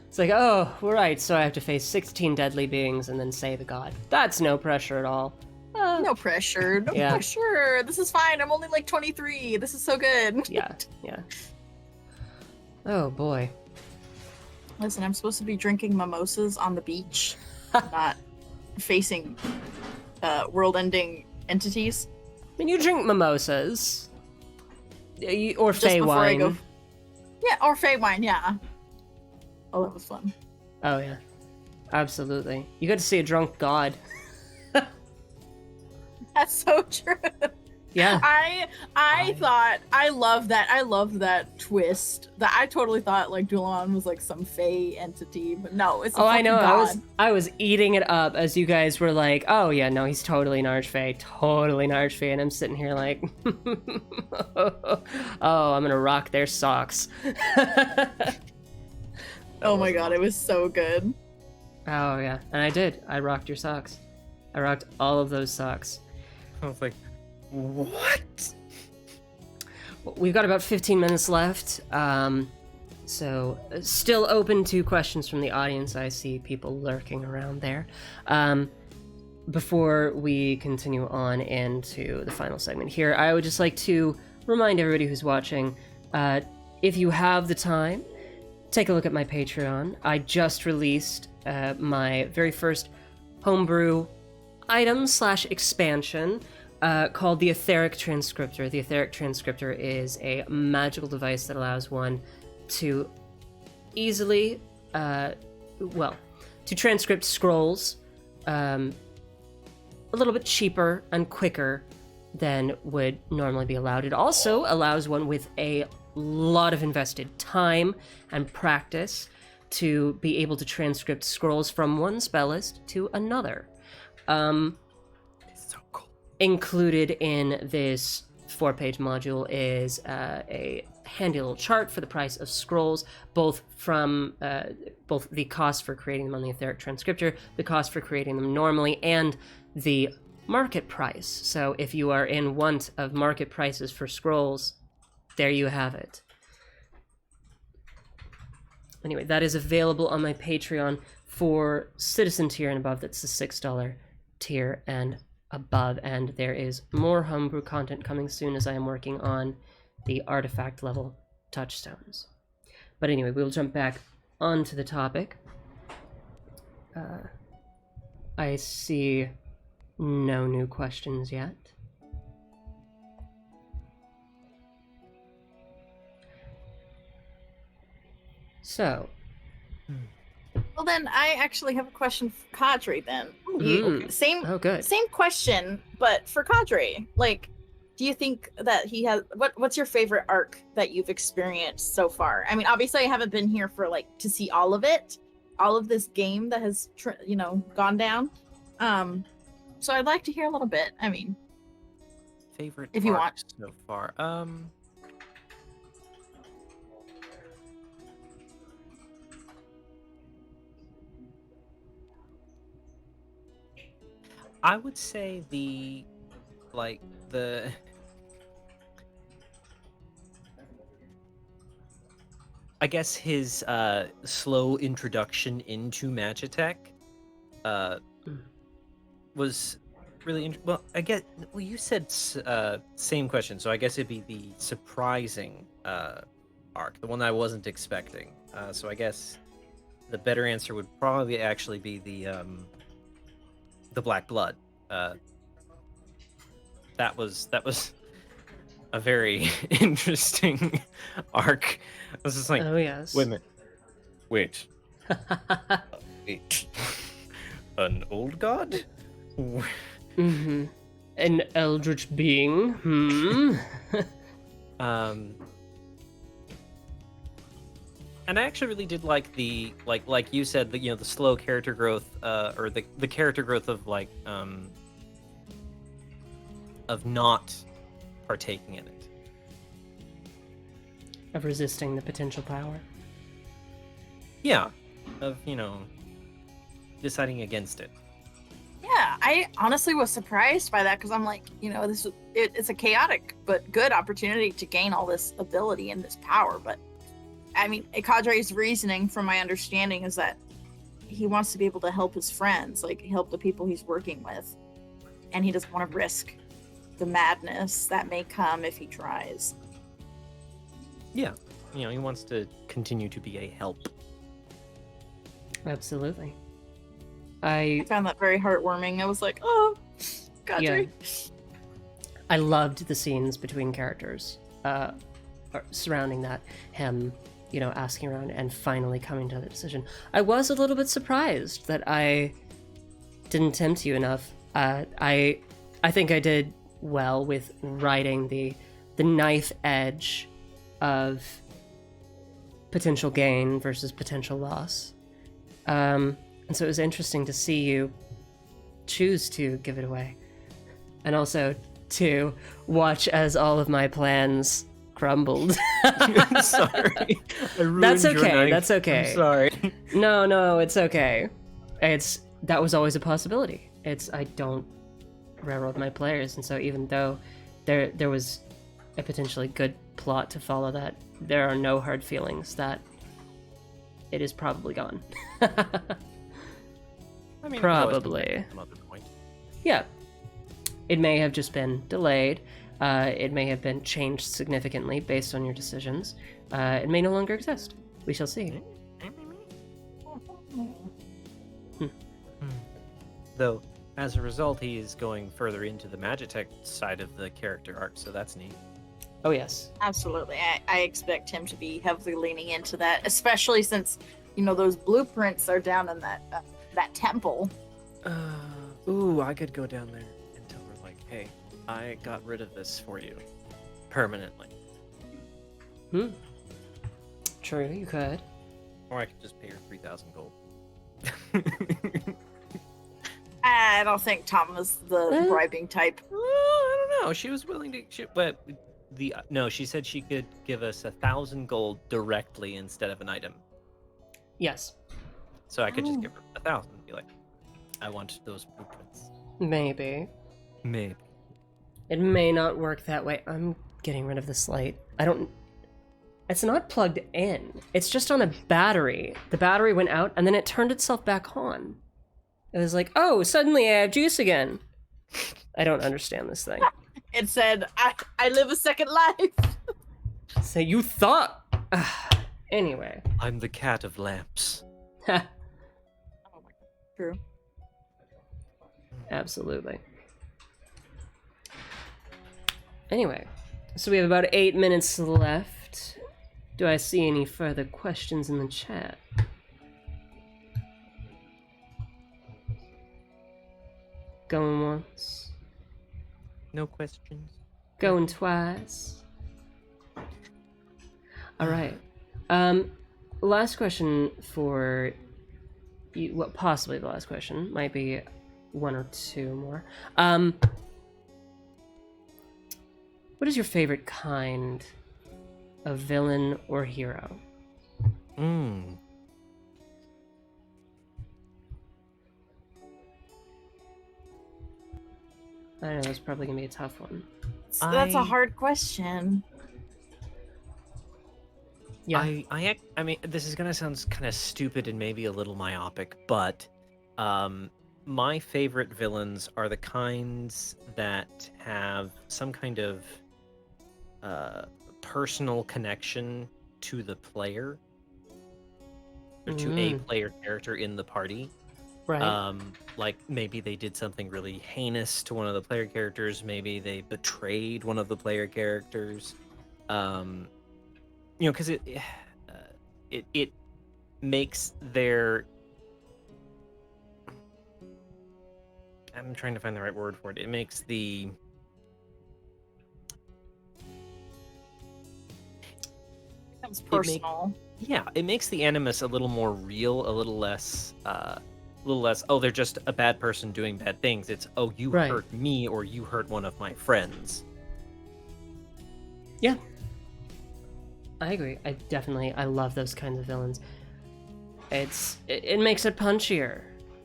It's oh, right, so I have to face 16 deadly beings and then save a god. That's no pressure at all. No pressure, no pressure. This is fine. I'm only 23. This is so good. Yeah. Oh boy. Listen, I'm supposed to be drinking mimosas on the beach, not facing world-ending entities. I mean, you drink mimosas. Or Fey wine. Yeah, or Fey wine, yeah. Oh, that was fun. Oh, yeah. Absolutely. You got to see a drunk god. That's so true. Yeah. I love that twist. That I totally thought Dulon was some Fey entity, but no, it's a I know. God. I was eating it up as you guys were oh yeah, no, he's totally an Archfey, and I'm sitting here oh, I'm gonna rock their socks. Oh my god, it was so good. Oh yeah, and I did. I rocked your socks. I rocked all of those socks. I was what? We've got about 15 minutes left, so still open to questions from the audience. I see people lurking around there. before we continue on into the final segment here, I would just like to remind everybody who's watching, if you have the time, take a look at my Patreon. I just released my very first homebrew item / expansion called the Etheric Transcriptor. The Etheric Transcriptor is a magical device that allows one to easily, to transcript scrolls a little bit cheaper and quicker than would normally be allowed. It also allows one with a lot of invested time and practice to be able to transcript scrolls from one spell list to another. It's so cool. Included in this 4-page module is a handy little chart for the price of scrolls, both from both the cost for creating them on the Etheric Transcriptor, the cost for creating them normally, and the market price. So if you are in want of market prices for scrolls, there you have it. Anyway, that is available on my Patreon for Citizen tier and above. That's the $6 tier and above. And there is more homebrew content coming soon as I am working on the artifact level touchstones. But anyway, we'll jump back onto the topic. I see no new questions yet. So. Well, then I actually have a question for Kadre then. Mm. Same Good. same question, but for Kadre. Like, do you think that he has what's your favorite arc that you've experienced so far? I mean, obviously I haven't been here for like to see all of it, all of this game that has gone down. So I'd like to hear a little bit. I mean, Favorite if you arc want. so far. I would say I guess his slow introduction into Magitech was really well. You said same question, so I guess it'd be the surprising arc, the one I wasn't expecting. So I guess the better answer would probably actually be the Black Blood. That was a very interesting arc. I was just like, Oh, yes. wait a minute. Wait. Wait. An old god? Mm-hmm. An eldritch being. And I actually really did like the like you said, the slow character growth, or the character growth of of not partaking in it. Of resisting the potential power. Yeah. Of, deciding against it. Yeah, I honestly was surprised by that because I'm like, it's a chaotic but good opportunity to gain all this ability and this power. But I mean, Kadre's reasoning, from my understanding, is that he wants to be able to help his friends, like help the people he's working with, and he doesn't want to risk the madness that may come if he tries. Yeah, he wants to continue to be a help. Absolutely. I found that very heartwarming. I was like, oh, Kadre. Yeah. I loved the scenes between characters surrounding that. Him, asking around and finally coming to the decision. I was a little bit surprised that I didn't tempt you enough. I think I did well with riding the knife edge of potential gain versus potential loss. And so it was interesting to see you choose to give it away. And also to watch as all of my plans crumbled. I'm sorry. I ruined That's your okay. night. That's okay. I'm sorry. No, it's okay. That was always a possibility. I don't railroad my players, and so even though there was a potentially good plot to follow that, there are no hard feelings that it is probably gone. I mean, Probably. some other point. Yeah. It may have just been delayed. It may have been changed significantly based on your decisions. It may no longer exist. We shall see. Though, as a result, he is going further into the Magitech side of the character arc, so that's neat. Oh, yes. Absolutely. I expect him to be heavily leaning into that, especially since, those blueprints are down in that temple. Ooh, I could go down there and tell her, like, hey, I got rid of this for you. Permanently. True, you could. Or I could just pay her 3,000 gold. I don't think Tom was the bribing type. I don't know. She was willing to... No, she said she could give us 1,000 gold directly instead of an item. Yes. So I could just give her 1,000 and be like, I want those blueprints. Maybe. Maybe. It may not work that way. I'm getting rid of this light. It's not plugged in. It's just on a battery. The battery went out, and then it turned itself back on. It was like, oh, suddenly I have juice again. I don't understand this thing. It said, I live a second life. So you thought... Anyway. I'm the cat of lamps. Oh my God. True. Absolutely. Anyway, so we have about 8 minutes left. Do I see any further questions in the chat? Going once. No questions. Going twice. All right. Last question for you. Well, possibly the last question. Might be one or two more. What is your favorite kind of villain or hero? I know that's probably gonna be a tough one. That's a hard question. Yeah. I mean, this is gonna sound kind of stupid and maybe a little myopic, but my favorite villains are the kinds that have some kind of personal connection to the player or to a player character in the party. Right. Like maybe they did something really heinous to one of the player characters. Maybe they betrayed one of the player characters. Because it makes their... I'm trying to find the right word for it. It makes the... Becomes personal. It makes the animus a little more real, a little less, oh, they're just a bad person doing bad things. It's, oh, you hurt me or you hurt one of my friends. Yeah. I agree. I love those kinds of villains. It makes it punchier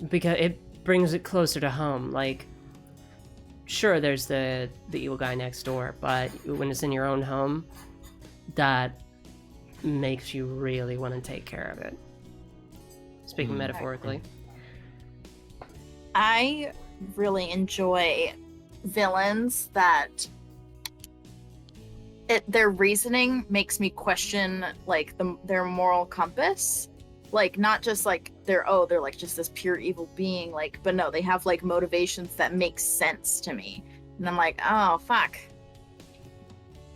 because it brings it closer to home. Like, sure, there's the evil guy next door, but when it's in your own home, that makes you really want to take care of it. Speaking metaphorically. I really enjoy villains that their reasoning makes me question like their moral compass. Like not just like they're like just this pure evil being, like, but no, they have like motivations that make sense to me. And I'm like, oh fuck.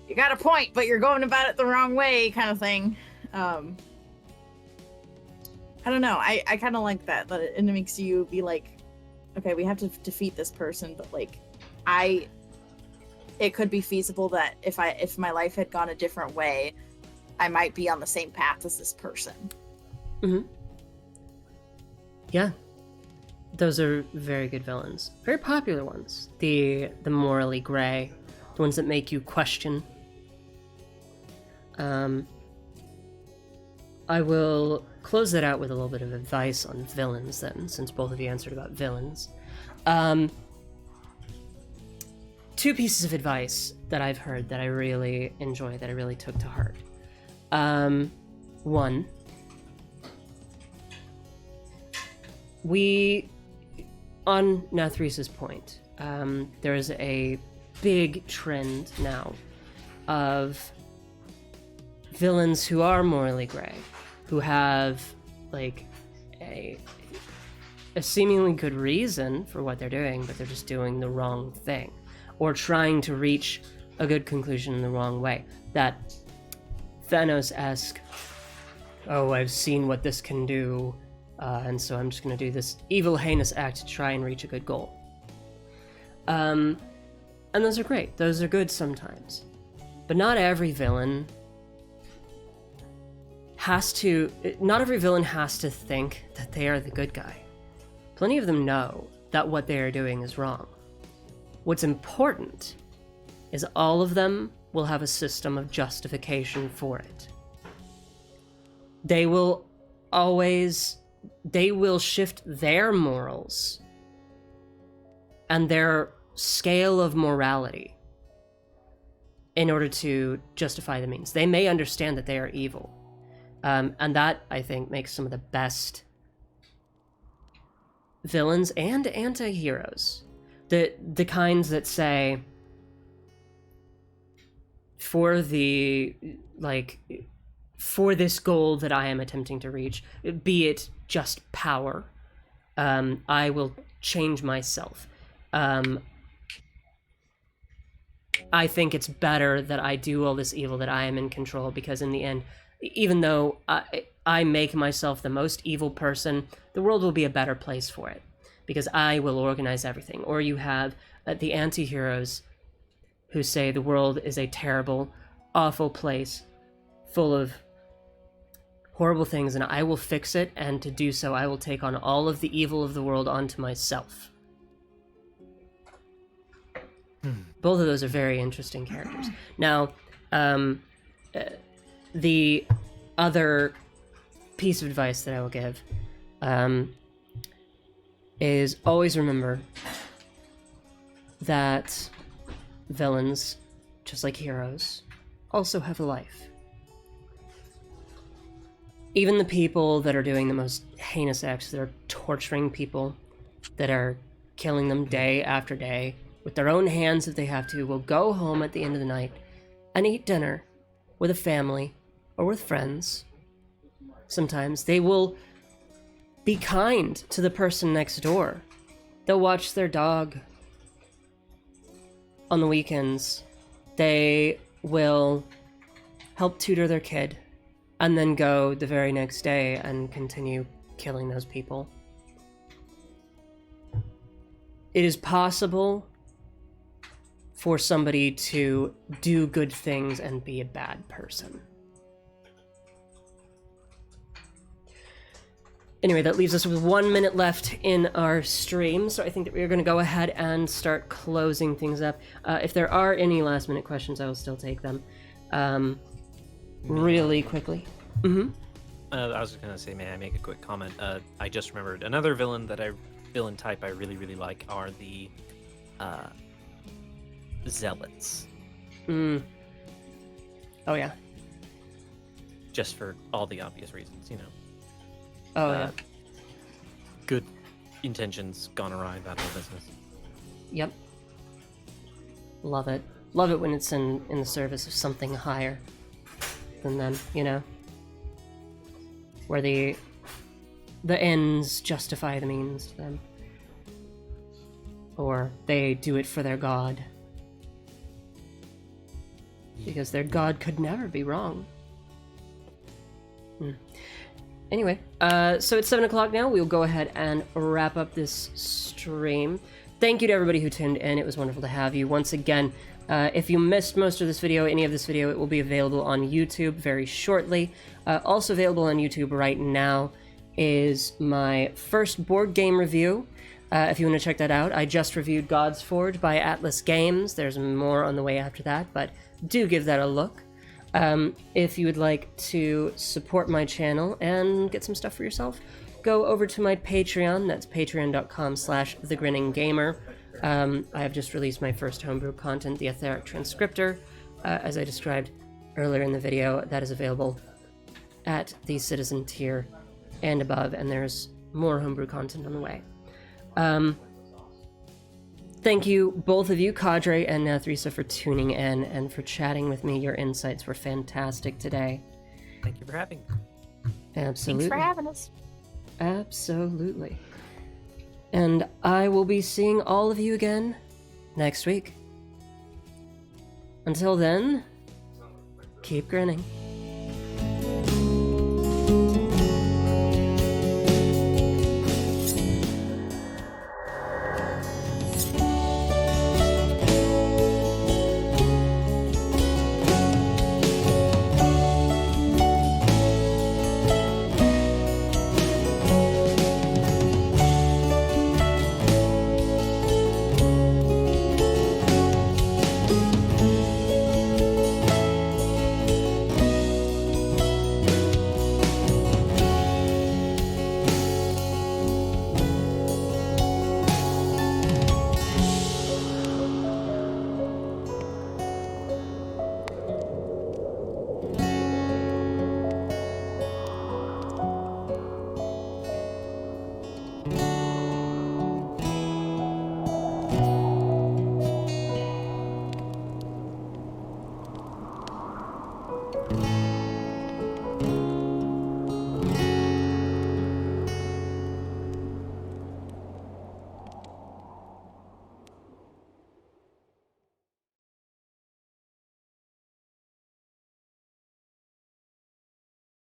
You got a point, but you're going about it the wrong way, kind of thing. I don't know. I kind of like that it makes you be like, okay, we have to defeat this person, but like, it could be feasible that if my life had gone a different way, I might be on the same path as this person. Mm-hmm. Yeah, those are very good villains, very popular ones. The morally gray, the ones that make you question. I will close that out with a little bit of advice on villains then, since both of you answered about villains. Two pieces of advice that I've heard that I really enjoy, that I really took to heart. One, on Nathrissa's point, there is a big trend now of villains who are morally gray, who have like a seemingly good reason for what they're doing, but they're just doing the wrong thing, or trying to reach a good conclusion in the wrong way. That Thanos-esque, oh, I've seen what this can do, and so I'm just going to do this evil, heinous act to try and reach a good goal. And those are great. Those are good sometimes. But not every villain has to think that they are the good guy. Plenty of them know that what they are doing is wrong. What's important is all of them will have a system of justification for it. They will shift their morals and their scale of morality in order to justify the means. They may understand that they are evil. And that, I think, makes some of the best villains and anti-heroes. The kinds that say, for this goal that I am attempting to reach, be it just power, I will change myself. I think it's better that I do all this evil, that I am in control, because in the end, even though I make myself the most evil person, the world will be a better place for it, because I will organize everything. Or you have the anti-heroes who say the world is a terrible, awful place full of horrible things, and I will fix it, and to do so I will take on all of the evil of the world onto myself. Both of those are very interesting characters. Now, the other piece of advice that I will give is always remember that villains, just like heroes, also have a life. Even the people that are doing the most heinous acts, that are torturing people, that are killing them day after day, with their own hands if they have to, will go home at the end of the night and eat dinner with a family or with friends. Sometimes they will be kind to the person next door. They'll watch their dog on the weekends. They will help tutor their kid and then go the very next day and continue killing those people. It is possible for somebody to do good things and be a bad person. Anyway, that leaves us with 1 minute left in our stream, so I think that we're going to go ahead and start closing things up. If there are any last minute questions, I will still take them really quickly. Mm-hmm. I was just going to say, may I make a quick comment? I just remembered another villain type I really, really like are the zealots. Oh, yeah. Just for all the obvious reasons, you know. Oh, yeah. Good intentions gone awry, bad for business. Yep. Love it. Love it when it's in the service of something higher than them, you know? Where the ends justify the means to them. Or they do it for their god. Because their god could never be wrong. Anyway, so it's 7 o'clock now. We'll go ahead and wrap up this stream. Thank you to everybody who tuned in. It was wonderful to have you. Once again, if you missed most of this video, any of this video, it will be available on YouTube very shortly. Also available on YouTube right now is my first board game review. If you want to check that out, I just reviewed God's Forge by Atlas Games. There's more on the way after that, but do give that a look. If you would like to support my channel and get some stuff for yourself, go over to my Patreon. That's patreon.com/thegrinninggamer. I have just released my first homebrew content, the Etheric Transcriptor, as I described earlier in the video. That is available at the Citizen tier and above, and there's more homebrew content on the way. thank you, both of you, Kadre and Nathrissa, for tuning in and for chatting with me. Your insights were fantastic today. Thank you for having me. Absolutely. Thanks for having us. Absolutely. And I will be seeing all of you again next week. Until then, keep grinning.